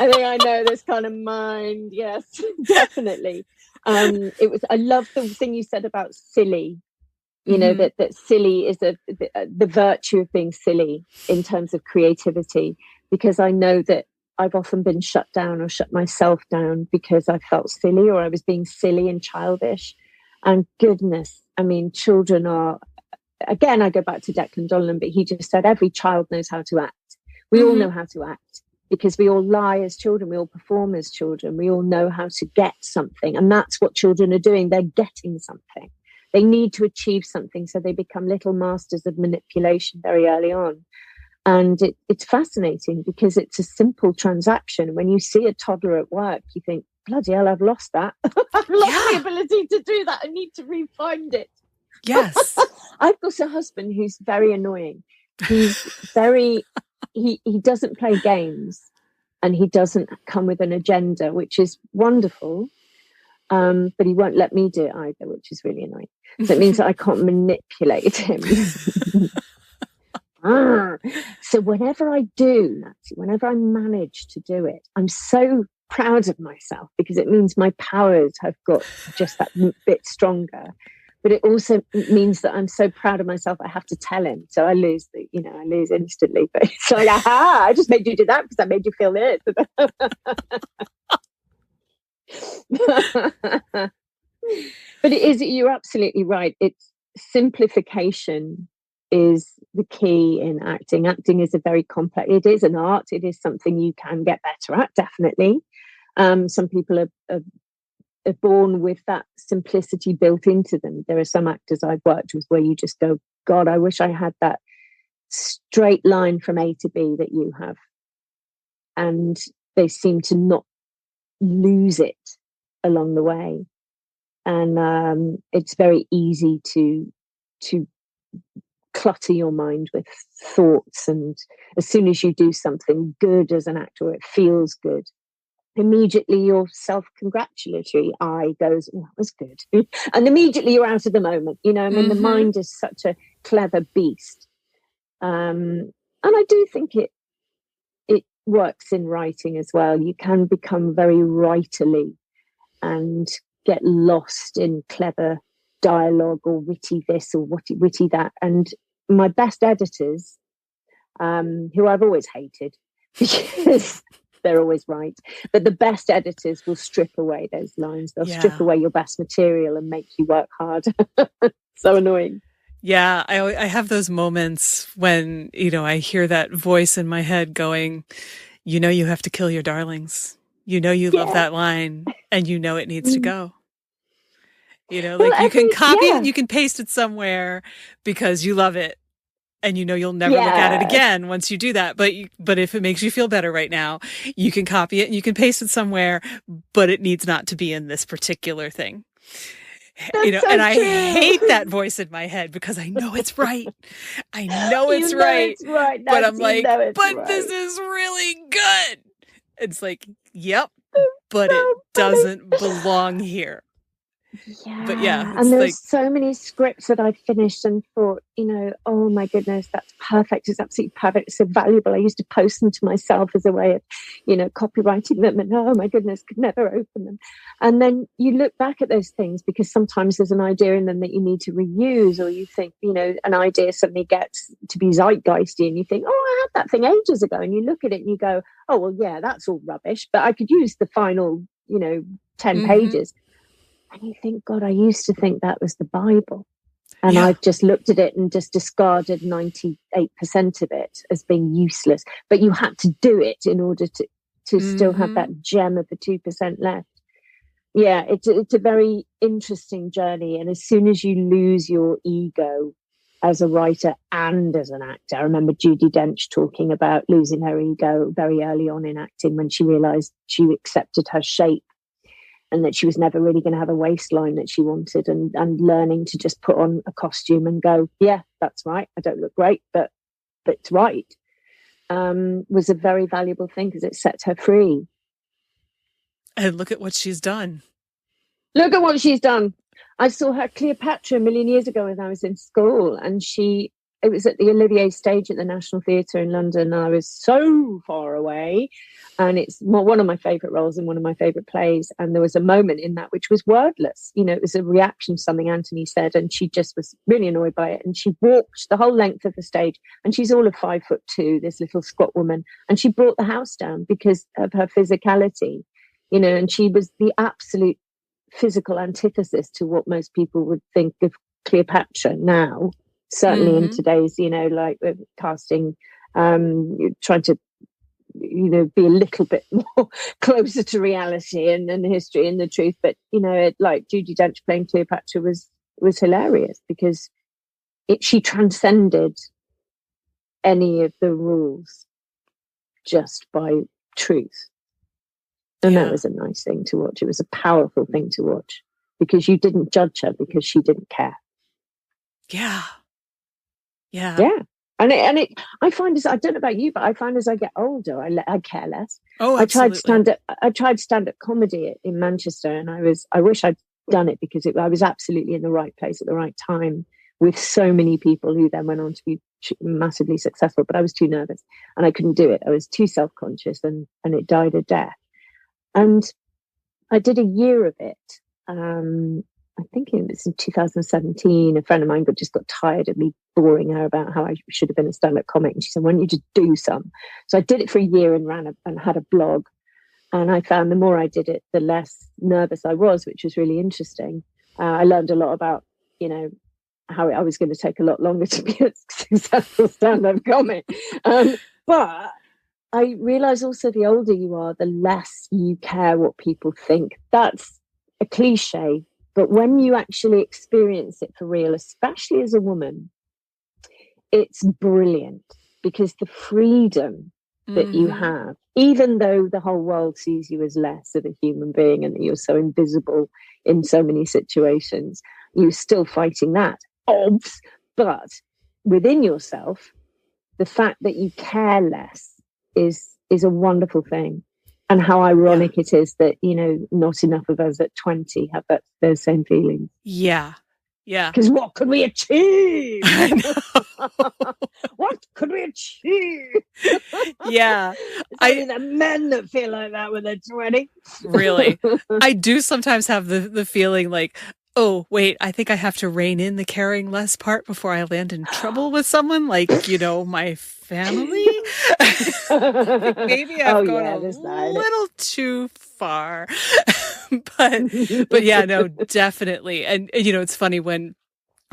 I think I know this kind of mind. Yes, definitely. I love the thing you said about silly, that silly is the virtue of being silly in terms of creativity, because I know that I've often been shut down or shut myself down because I felt silly, or I was being silly and childish. And goodness, I mean, children are, again, I go back to Declan Donnellan, but he just said every child knows how to act. We all know how to act, because we all lie as children. We all perform as children. We all know how to get something. And that's what children are doing. They're getting something. They need to achieve something, so they become little masters of manipulation very early on. And it's fascinating, because it's a simple transaction. When you see a toddler at work, you think, bloody hell, I've lost that. I've lost the ability to do that. I need to re-find it. Yes. I've got a husband who's very annoying. He's very, he doesn't play games, and he doesn't come with an agenda, which is wonderful. But he won't let me do it either, which is really annoying. So it means that I can't manipulate him. So whenever I do, Nancy, whenever I manage to do it, I'm so proud of myself, because it means my powers have got just that bit stronger. But it also means that I'm so proud of myself, I have to tell him. So I lose I lose instantly. But it's like, aha, I just made you do that because I made you feel this. But it is, you're absolutely right. It's simplification is the key in acting. Acting is a very complex, it is an art. It is something you can get better at, definitely. Some people are born with that simplicity built into them. There are some actors I've worked with where you just go, God, I wish I had that straight line from A to B that you have. And they seem to not lose it along the way. And it's very easy to clutter your mind with thoughts. And as soon as you do something good as an actor, it feels good, immediately your self-congratulatory eye goes, oh, that was good. And immediately you're out of the moment. The mind is such a clever beast. And I do think it works in writing as well. You can become very writerly and get lost in clever dialogue or witty this or witty that. And my best editors, who I've always hated because they're always right, but the best editors will strip away those lines. They'll strip away your best material and make you work hard. So annoying. Yeah, I have those moments when, I hear that voice in my head going, you have to kill your darlings. You love that line, and it needs to go. You can copy it, you can paste it somewhere because you love it, and you'll never look at it again once you do that. But if it makes you feel better right now, you can copy it and you can paste it somewhere, but it needs not to be in this particular thing. That's so and I true. hate that voice in my head because I know it's right. I know it's You know right. it's right. But I'm You like, know it's but right. this is really good. It's like, yep, It's but so it funny. doesn't belong here. Yeah. But yeah, And it's there's so many scripts that I'd finished and thought, oh my goodness, that's perfect. It's absolutely perfect. It's so valuable. I used to post them to myself as a way of, copywriting them, and oh my goodness, could never open them. And then you look back at those things because sometimes there's an idea in them that you need to reuse, or you think, an idea suddenly gets to be zeitgeisty and you think, oh, I had that thing ages ago. And you look at it and you go, oh, well, yeah, that's all rubbish, but I could use the final, 10 pages. And you think, God, I used to think that was the Bible. And I've just looked at it and just discarded 98% of it as being useless. But you had to do it in order to still have that gem of the 2% left. Yeah, it's a very interesting journey. And as soon as you lose your ego as a writer and as an actor, I remember Judi Dench talking about losing her ego very early on in acting when she realized she accepted her shape and that she was never really going to have a waistline that she wanted, and learning to just put on a costume and go, yeah, that's right. I don't look great, but it's right, was a very valuable thing because it set her free. And look at what she's done. Look at what she's done. I saw her Cleopatra a million years ago when I was in school, and it was at the Olivier stage at the National Theatre in London. I was so far away, and it's one of my favourite roles in one of my favourite plays. And there was a moment in that which was wordless. It was a reaction to something Anthony said, and she just was really annoyed by it. And she walked the whole length of the stage, and she's all of 5'2", this little squat woman, and she brought the house down because of her physicality, and she was the absolute physical antithesis to what most people would think of Cleopatra now. Certainly in today's, like casting, trying to, be a little bit more closer to reality and history and the truth. But, like Judi Dench playing Cleopatra was hilarious because she transcended any of the rules just by truth. And that was a nice thing to watch. It was a powerful thing to watch because you didn't judge her because she didn't care. Yeah. And I find I don't know about you, but I find as I get older, I care less. Oh, absolutely. I tried stand-up comedy in Manchester, and I wish I'd done it because I was absolutely in the right place at the right time with so many people who then went on to be massively successful. But I was too nervous and I couldn't do it. I was too self-conscious, and it died a death. And I did a year of it. I think it was in 2017. A friend of mine just got tired of me boring her about how I should have been a stand-up comic. And she said, why don't you just do some? So I did it for a year and had a blog. And I found the more I did it, the less nervous I was, which was really interesting. I learned a lot about, how I was going to take a lot longer to be a successful stand-up comic. But I realize also the older you are, the less you care what people think. That's a cliche, but when you actually experience it for real, especially as a woman, it's brilliant because the freedom that you have, even though the whole world sees you as less of a human being and that you're so invisible in so many situations, you're still fighting that. But within yourself, the fact that you care less is a wonderful thing. And how ironic it is that, not enough of us at 20 have those same feelings. Yeah. Because what could we achieve? I know. What could we achieve? Yeah. It's only the men that feel like that when they're 20. Really. I do sometimes have the feeling like, oh, wait, I think I have to rein in the caring less part before I land in trouble with someone, like, my family. Maybe I've gone a little too far. but yeah, no, definitely. And it's funny when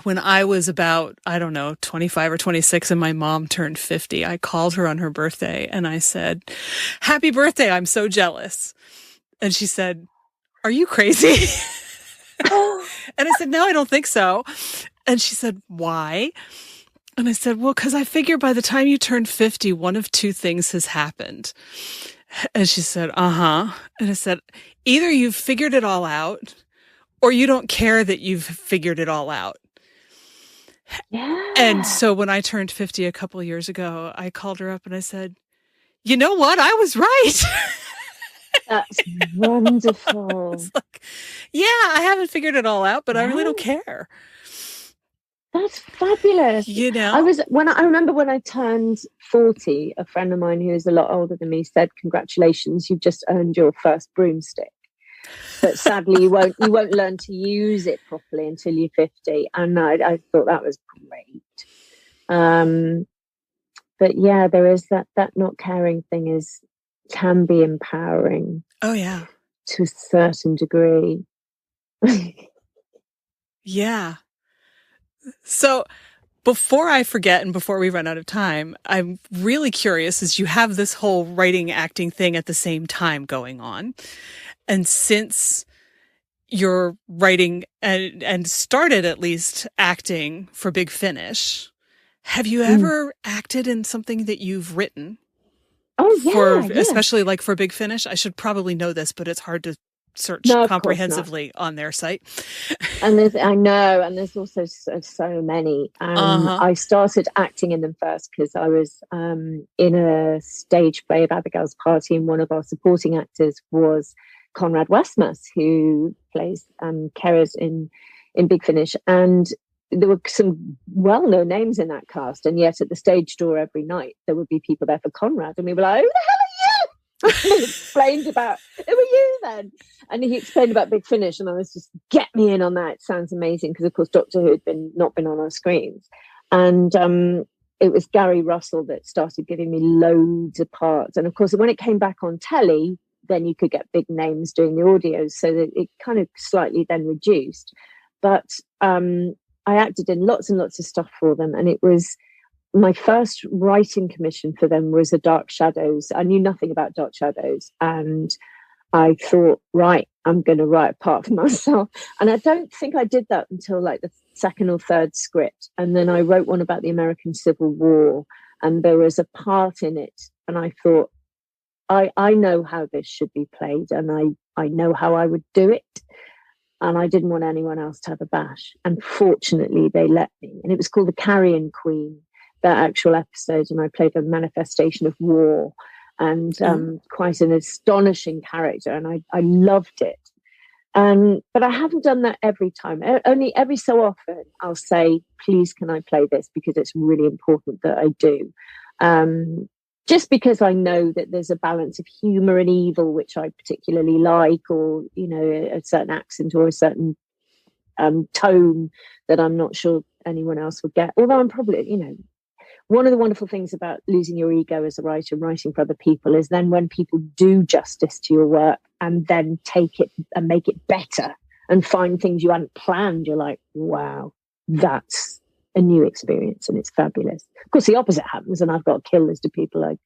I was about, I don't know, 25 or 26 and my mom turned 50, I called her on her birthday and I said, happy birthday, I'm so jealous. And she said, are you crazy? And I said, no, I don't think so. And she said, why? And I said, well, because I figure by the time you turn 50, one of two things has happened. And she said, uh-huh. And I said, either you've figured it all out or you don't care that you've figured it all out. Yeah. And so when I turned 50 a couple of years ago, I called her up and I said, you know what? I was right. That's wonderful. It's like, yeah, I haven't figured it all out, but I really don't care. That's fabulous. You know, I remember when I turned 40, a friend of mine who is a lot older than me said, "Congratulations, you've just earned your first broomstick." But sadly, you won't learn to use it properly until you're 50. And I thought that was great. But yeah, there is that not caring thing can be empowering. Oh yeah, to a certain degree. Yeah. So before I forget and before we run out of time, I'm really curious as you have this whole writing acting thing at the same time going on. And since you're writing and started at least acting for Big Finish, have you ever acted in something that you've written? Oh, yeah. Especially like for Big Finish? I should probably know this, but it's hard to search comprehensively on their site. And there's also so many. I started acting in them first because I was in a stage play of Abigail's Party, and one of our supporting actors was Conrad Westmas, who plays Kerres in Big Finish. And there were some well-known names in that cast, and yet at the stage door every night there would be people there for Conrad, and we were like, who the hell are you? He explained about, who are you then? And he explained about Big Finish, and I was just, get me in on that. It sounds amazing, because of course Doctor Who had not been on our screens. And it was Gary Russell that started giving me loads of parts. And of course, when it came back on telly, then you could get big names doing the audios, so that it kind of slightly then reduced. But I acted in lots and lots of stuff for them, and it was my first writing commission for them was a Dark Shadows. I knew nothing about Dark Shadows, and I thought, right, I'm going to write a part for myself. And I don't think I did that until like the second or third script. And then I wrote one about the American Civil War, and there was a part in it, and I thought, I know how this should be played, and I know how I would do it. And I didn't want anyone else to have a bash. And fortunately, they let me. And it was called The Carrion Queen, that actual episode. And I played a manifestation of war, and quite an astonishing character. And I loved it. But I haven't done that every time. Only every so often I'll say, please, can I play this? Because it's really important that I do. Just because I know that there's a balance of humor and evil, which I particularly like, or, a certain accent or a certain tone that I'm not sure anyone else would get. Although I'm probably, one of the wonderful things about losing your ego as a writer and writing for other people is then when people do justice to your work and then take it and make it better and find things you hadn't planned, you're like, wow, that's a new experience, and it's fabulous. Of course, the opposite happens, and I've got a kill list of people I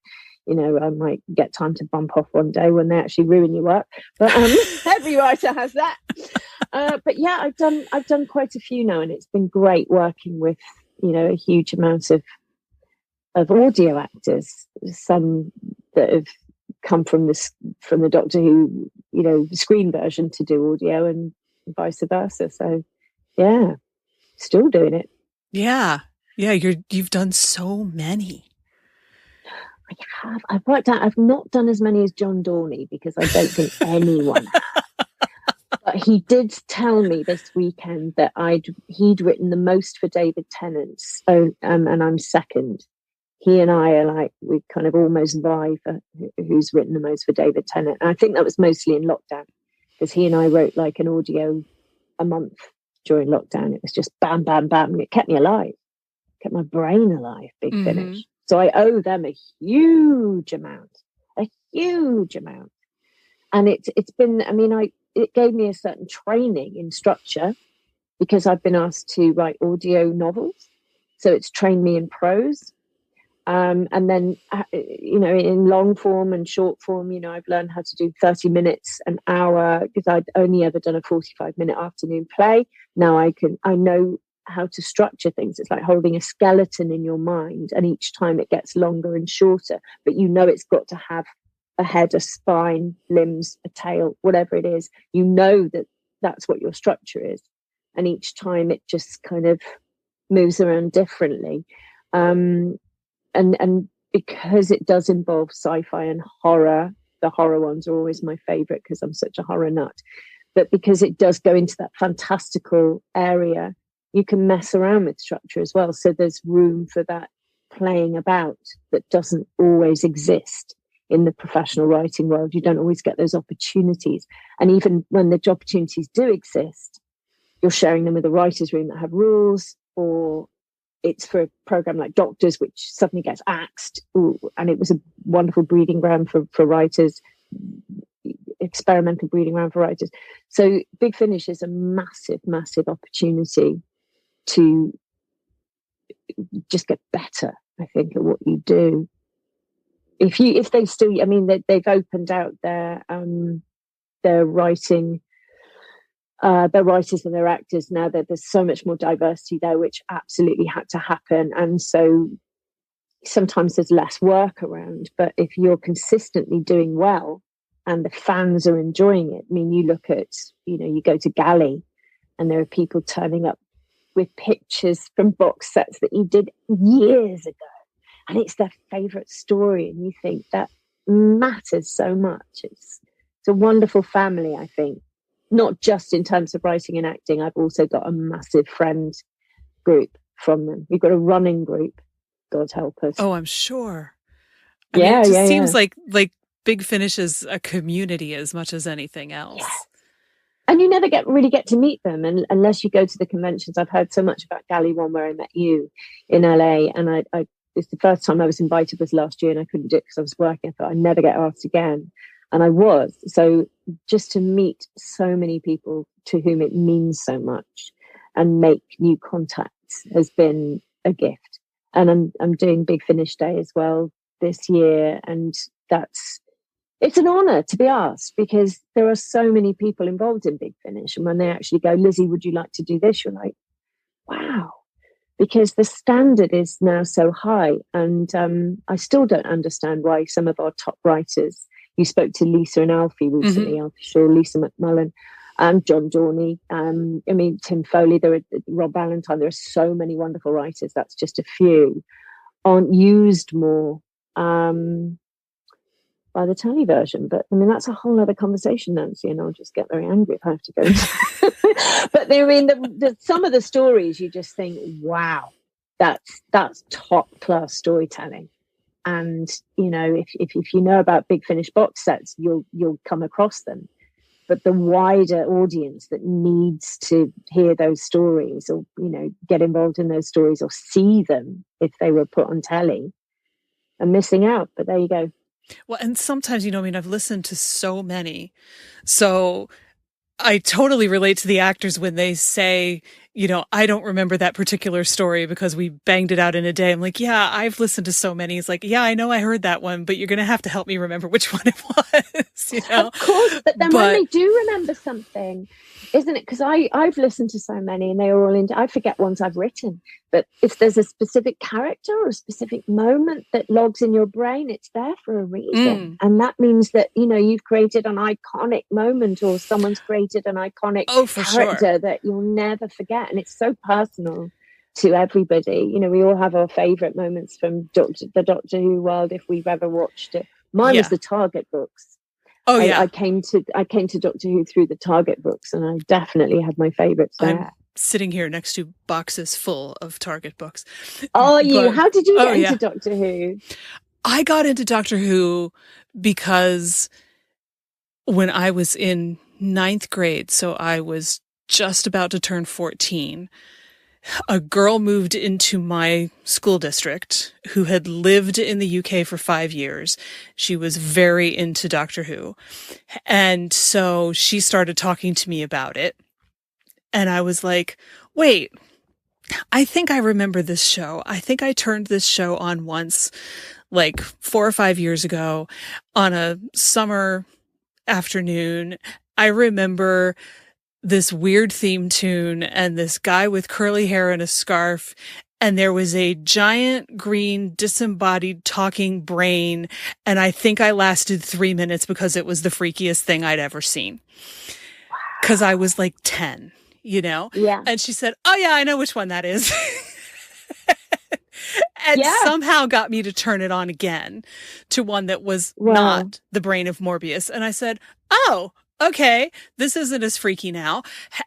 might get time to bump off one day when they actually ruin your work. But every writer has that. But yeah, I've done quite a few now, and it's been great working with a huge amount of audio actors. Some that have come from the Doctor Who screen version to do audio, and vice versa. So yeah, still doing it. Yeah. You've done so many. I have. I've worked out. I've not done as many as John Dorney, because I don't think anyone has. But he did tell me this weekend that he'd written the most for David Tennant. So, and I'm second. He and I are like, we kind of almost vie for who's written the most for David Tennant. And I think that was mostly in lockdown, because he and I wrote like an audio a month during lockdown. It was just bam, bam, bam. And it kept me alive, kept my brain alive, Big Finish. So I owe them a huge amount. And it's been, it gave me a certain training in structure, because I've been asked to write audio novels. So it's trained me in prose. And then, in long form and short form, I've learned how to do 30 minutes, an hour, because I'd only ever done a 45-minute afternoon play. Now I know how to structure things. It's like holding a skeleton in your mind, and each time it gets longer and shorter, but it's got to have a head, a spine, limbs, a tail, whatever it is. That that's what your structure is. And each time it just kind of moves around differently. And because it does involve sci-fi and horror, the horror ones are always my favorite because I'm such a horror nut. But because it does go into that fantastical area, you can mess around with structure as well. So there's room for that playing about that doesn't always exist in the professional writing world. You don't always get those opportunities. And even when the opportunities do exist, you're sharing them with a writer's room that have rules, or it's for a program like Doctors, which suddenly gets axed. Ooh, and it was a wonderful breeding ground for writers, experimental breeding ground for writers. So Big Finish is a massive, massive opportunity to just get better, I think, at what you do. If they still, I mean, they've opened out their writing, their writers and their actors now. That there's so much more diversity there, which absolutely had to happen. And so sometimes there's less work around, but if you're consistently doing well and the fans are enjoying it, I mean, you look at, you go to Galley and there are people turning up with pictures from box sets that you did years ago, and it's their favorite story, and you think that matters so much. It's a wonderful family, I think, not just in terms of writing and acting. I've also got a massive friend group from them. We've got a running group, God help us. Oh, I'm sure. I mean, it just seems like Big Finish is a community as much as anything else. Yeah. And you never really get to meet them unless you go to the conventions. I've heard so much about Galley One, where I met you in LA, and it's the first time I was invited was last year, and I couldn't do it because I was working. I thought I'd never get asked again, and I was. So just to meet so many people to whom it means so much and make new contacts has been a gift. And I'm doing Big Finish Day as well this year, and it's an honour to be asked, because there are so many people involved in Big Finish. And when they actually go, Lizzie, would you like to do this? You're like, wow, because the standard is now so high. And I still don't understand why some of our top writers, you spoke to Lisa and Alfie recently, mm-hmm. I'm sure Lisa McMullen, John Dorney, Tim Foley, Rob Valentine, there are so many wonderful writers, that's just a few, aren't used more by the telly version. But I mean, that's a whole other conversation, Nancy, and I'll just get very angry if I have to go into. But I mean, some of the stories you just think, wow, that's top class storytelling. And if you know about Big Finish box sets, you'll come across them. But the wider audience that needs to hear those stories, or get involved in those stories, or see them if they were put on telly, are missing out. But there you go. Well, and sometimes, I've listened to so many. So I totally relate to the actors when they say, I don't remember that particular story because we banged it out in a day. I'm like, yeah, I've listened to so many. It's like, yeah, I know I heard that one, but you're going to have to help me remember which one it was, Of course, but then when they do remember something, isn't it? Because I've listened to so many and they are all I forget ones I've written. But if there's a specific character or a specific moment that logs in your brain, it's there for a reason. And that means that, you've created an iconic moment, or someone's created an iconic character that you'll never forget. And it's so personal to everybody. We all have our favourite moments from the Doctor Who world if we've ever watched it. Mine was the Target books. Oh, yeah. I came to Doctor Who through the Target books, and I definitely had my favourites there. I'm sitting here next to boxes full of Target books. Oh, how did you get into Doctor Who? I got into Doctor Who because when I was in 9th grade, so I was just about to turn 14, a girl moved into my school district who had lived in the UK for 5 years. She was very into Doctor Who. And so she started talking to me about it. And I was like, wait, I think I remember this show. I think I turned this show on once, like 4 or 5 years ago on a summer afternoon. I remember this weird theme tune and this guy with curly hair and a scarf. And there was a giant green disembodied talking brain. And I think I lasted 3 minutes because it was the freakiest thing I'd ever seen. because I was like 10, you know? Yeah. And she said, oh yeah, I know which one that is. And Yeah. somehow got me to turn it on again to one that was Wow. not The Brain of Morbius. And I said, oh, okay, this isn't as freaky now.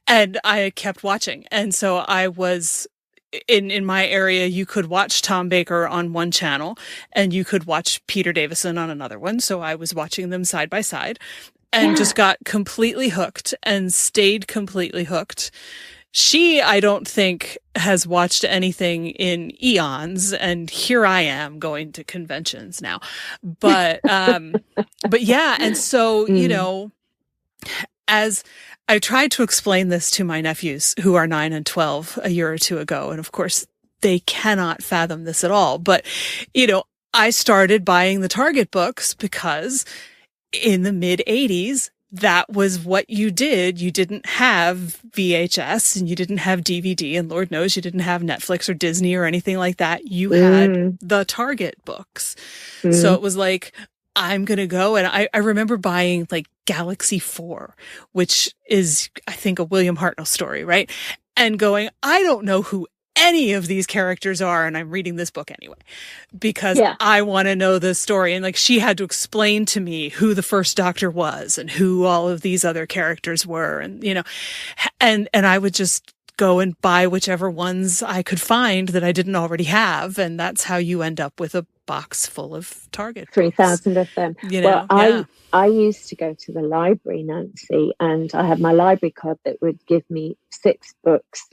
And I kept watching. And so I was in my area, you could watch Tom Baker on one channel and you could watch Peter Davison on another one. So I was watching them side by side and just got completely hooked and stayed completely hooked. She, I don't think, has watched anything in eons, and here I am going to conventions now. But yeah, and so, you know, as I tried to explain this to my nephews who are 9 and 12 a year or two ago, and of course they cannot fathom this at all. But, you know, I started buying the Target books because in the mid 80s, that was what you did. You didn't have VHS and you didn't have DVD, and Lord knows you didn't have Netflix or Disney or anything like that. You had the Target books. So it was like, I'm going to go. And I remember buying like Galaxy 4, which is, I think, a William Hartnell story, right? And going, I don't know who any of these characters are, and I'm reading this book anyway because I want to know the story. And like, she had to explain to me who the first Doctor was and who all of these other characters were, and you know, and I would just go and buy whichever ones I could find that I didn't already have, and that's how you end up with a box full of Target 3,000 of them. You know, I used to go to the library, Nancy, and I had my library card that would give me 6 books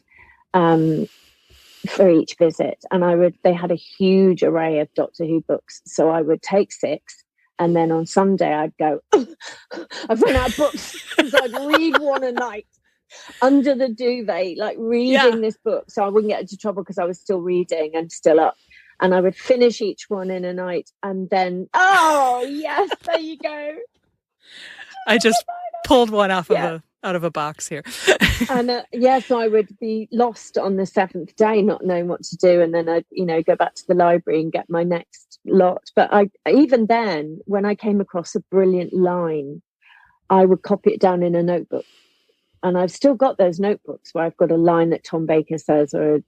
for each visit, and they had a huge array of Doctor Who books, so I would take 6, and then on Sunday I'd go, I've run out of books, so I'd read one a night under the duvet, like reading this book, so I wouldn't get into trouble because I was still reading and still up, and I would finish each one in a night, and then yes, there you go. I just pulled one off out of a box here. And so I would be lost on the 7th day, not knowing what to do, and then I'd go back to the library and get my next lot. But even then, when I came across a brilliant line, I would copy it down in a notebook, and I've still got those notebooks where I've got a line that Tom Baker says, or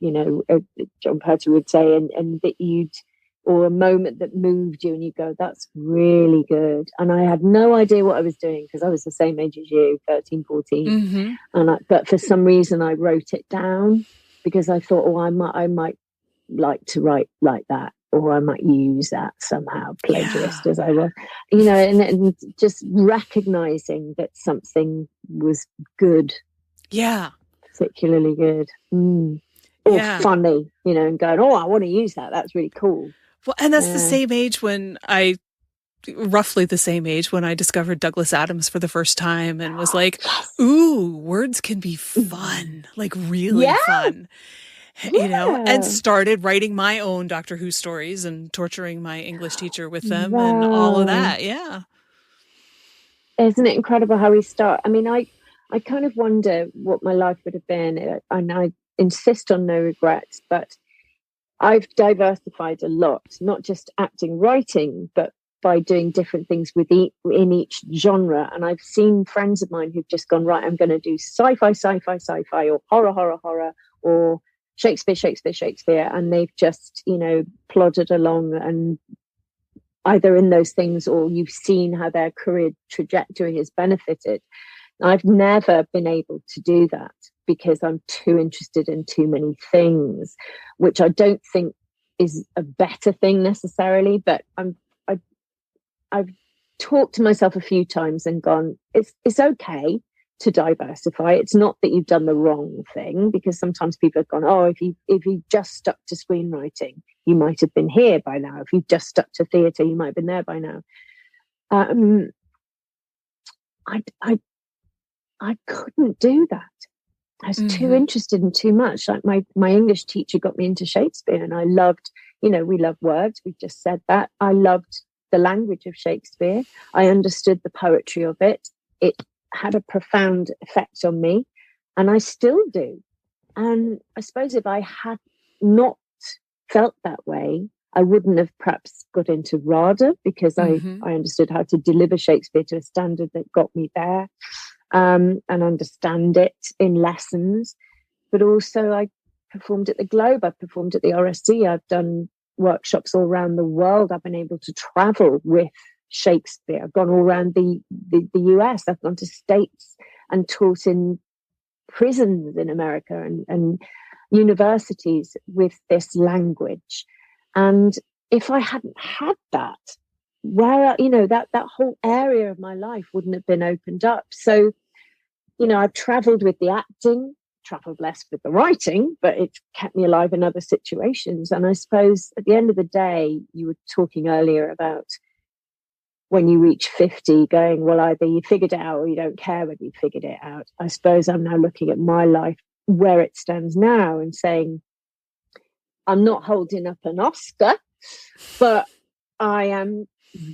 John Pertwee would say, and that or a moment that moved you, and you go, that's really good. And I had no idea what I was doing because I was the same age as you, 13, 14. But for some reason I wrote it down because I thought, I might like to write like that, or I might use that somehow, plagiarist as I was, and just recognizing that something was good. Yeah. Particularly good. Or funny, and going, I want to use that. That's really cool. Well, and that's the same age roughly the same age when I discovered Douglas Adams for the first time and was like, ooh, words can be fun, like really fun, and started writing my own Doctor Who stories and torturing my English teacher with them and all of that. Yeah. Isn't it incredible how we start? I mean, I kind of wonder what my life would have been, and I insist on no regrets, but I've diversified a lot, not just acting, writing, but by doing different things in each genre. And I've seen friends of mine who've just gone, right, I'm going to do sci-fi, or horror, or Shakespeare. And they've just, plodded along, and either in those things, or you've seen how their career trajectory has benefited. I've never been able to do that because I'm too interested in too many things, which I don't think is a better thing necessarily. But I've talked to myself a few times and gone, it's okay to diversify. It's not that you've done the wrong thing, because sometimes people have gone, if you just stuck to screenwriting, you might have been here by now. If you just stuck to theatre, you might have been there by now. I couldn't do that. I was too interested in too much. Like my English teacher got me into Shakespeare, and I loved, we love words. We just said that. I loved the language of Shakespeare. I understood the poetry of it. It had a profound effect on me, and I still do. And I suppose if I had not felt that way, I wouldn't have perhaps got into RADA, because I understood how to deliver Shakespeare to a standard that got me there. and understand it in lessons. But also I performed at the Globe, I've performed at the RSC, I've done workshops all around the world. I've been able to travel with Shakespeare. I've gone all around the US. I've gone to states and taught in prisons in America and universities with this language. And if I hadn't had that, where, that whole area of my life wouldn't have been opened up. So, I've traveled with the acting, traveled less with the writing, but it's kept me alive in other situations. And I suppose at the end of the day, you were talking earlier about when you reach 50 going, well, either you figured it out or you don't care whether you figured it out. I suppose I'm now looking at my life where it stands now and saying, I'm not holding up an Oscar, but I am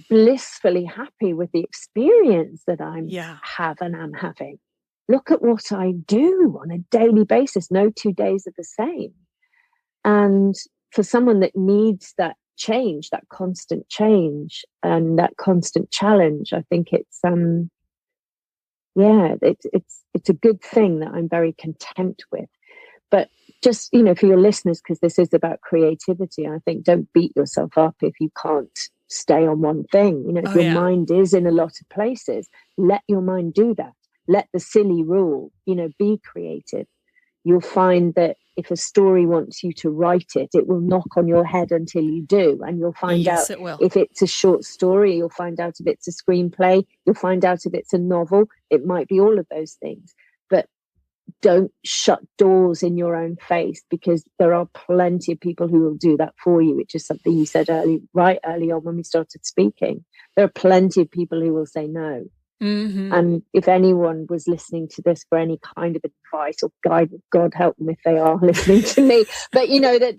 blissfully happy with the experience that I have and am having. Look at what I do on a daily basis. No 2 days are the same. And for someone that needs that change, that constant change and that constant challenge, I think it's a good thing that I'm very content with. But just, for your listeners, because this is about creativity, I think don't beat yourself up if you can't stay on one thing. If your mind is in a lot of places, let your mind do that. Let the silly rule, be creative. You'll find that if a story wants you to write it, it will knock on your head until you do. And you'll find out if it's a short story, you'll find out if it's a screenplay, you'll find out if it's a novel. It might be all of those things. But don't shut doors in your own face, because there are plenty of people who will do that for you, which is something you said early on when we started speaking. There are plenty of people who will say no. Mm-hmm. And if anyone was listening to this for any kind of advice or guidance, God help them if they are listening to me, but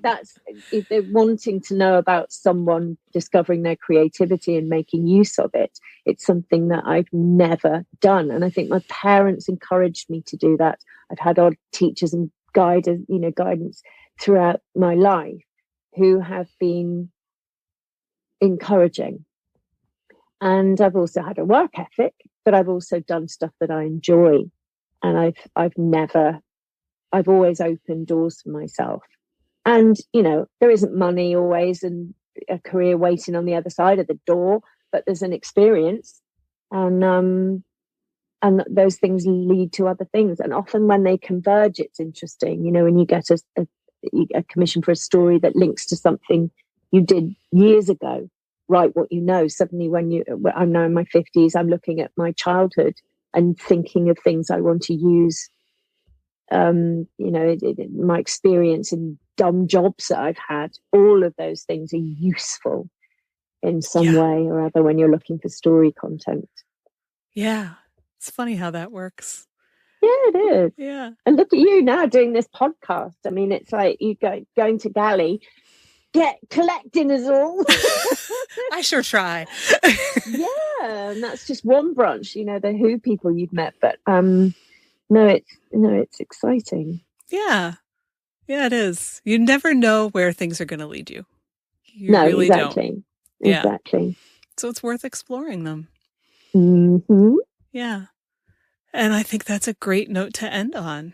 that's if they're wanting to know about someone discovering their creativity and making use of it, it's something that I've never done. And I think my parents encouraged me to do that. I've had odd teachers and guidance throughout my life who have been encouraging. And I've also had a work ethic, but I've also done stuff that I enjoy. And I've always opened doors for myself. And, there isn't money always and a career waiting on the other side of the door, but there's an experience. And those things lead to other things. And often when they converge, it's interesting, when you get a commission for a story that links to something you did years ago. Write what you know. Suddenly I'm now in my 50s, I'm looking at my childhood and thinking of things I want to use, my experience in dumb jobs that I've had. All of those things are useful in some way or other when you're looking for story content. Yeah. It's funny how that works. Yeah, it is. Yeah. And look at you now doing this podcast. I mean, it's like you going to galley, collecting us all. I sure try. Yeah, and that's just one branch, the Who people you've met. But it's exciting. Yeah, it is. You never know where things are going to lead you. You really exactly. don't. Yeah. Exactly. So it's worth exploring them. Mm-hmm. Yeah, and I think that's a great note to end on.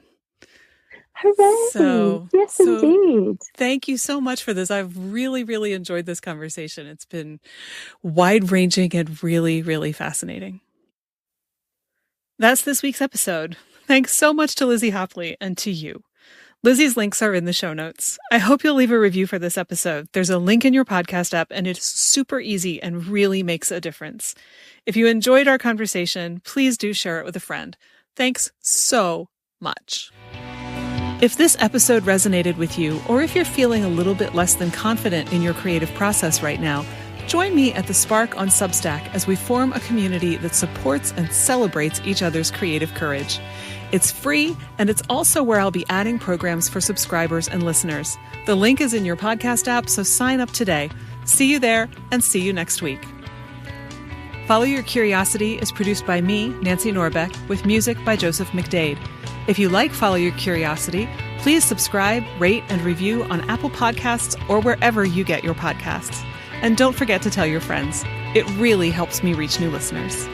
Hooray! Yes, indeed. Thank you so much for this. I've really, really enjoyed this conversation. It's been wide-ranging and really, really fascinating. That's this week's episode. Thanks so much to Lizzie Hopley and to you. Lizzie's links are in the show notes. I hope you'll leave a review for this episode. There's a link in your podcast app, and it's super easy and really makes a difference. If you enjoyed our conversation, please do share it with a friend. Thanks so much. If this episode resonated with you, or if you're feeling a little bit less than confident in your creative process right now, join me at The Spark on Substack as we form a community that supports and celebrates each other's creative courage. It's free, and it's also where I'll be adding programs for subscribers and listeners. The link is in your podcast app, so sign up today. See you there, and see you next week. Follow Your Curiosity is produced by me, Nancy Norbeck, with music by Joseph McDade. If you like Follow Your Curiosity, please subscribe, rate, and review on Apple Podcasts or wherever you get your podcasts. And don't forget to tell your friends. It really helps me reach new listeners.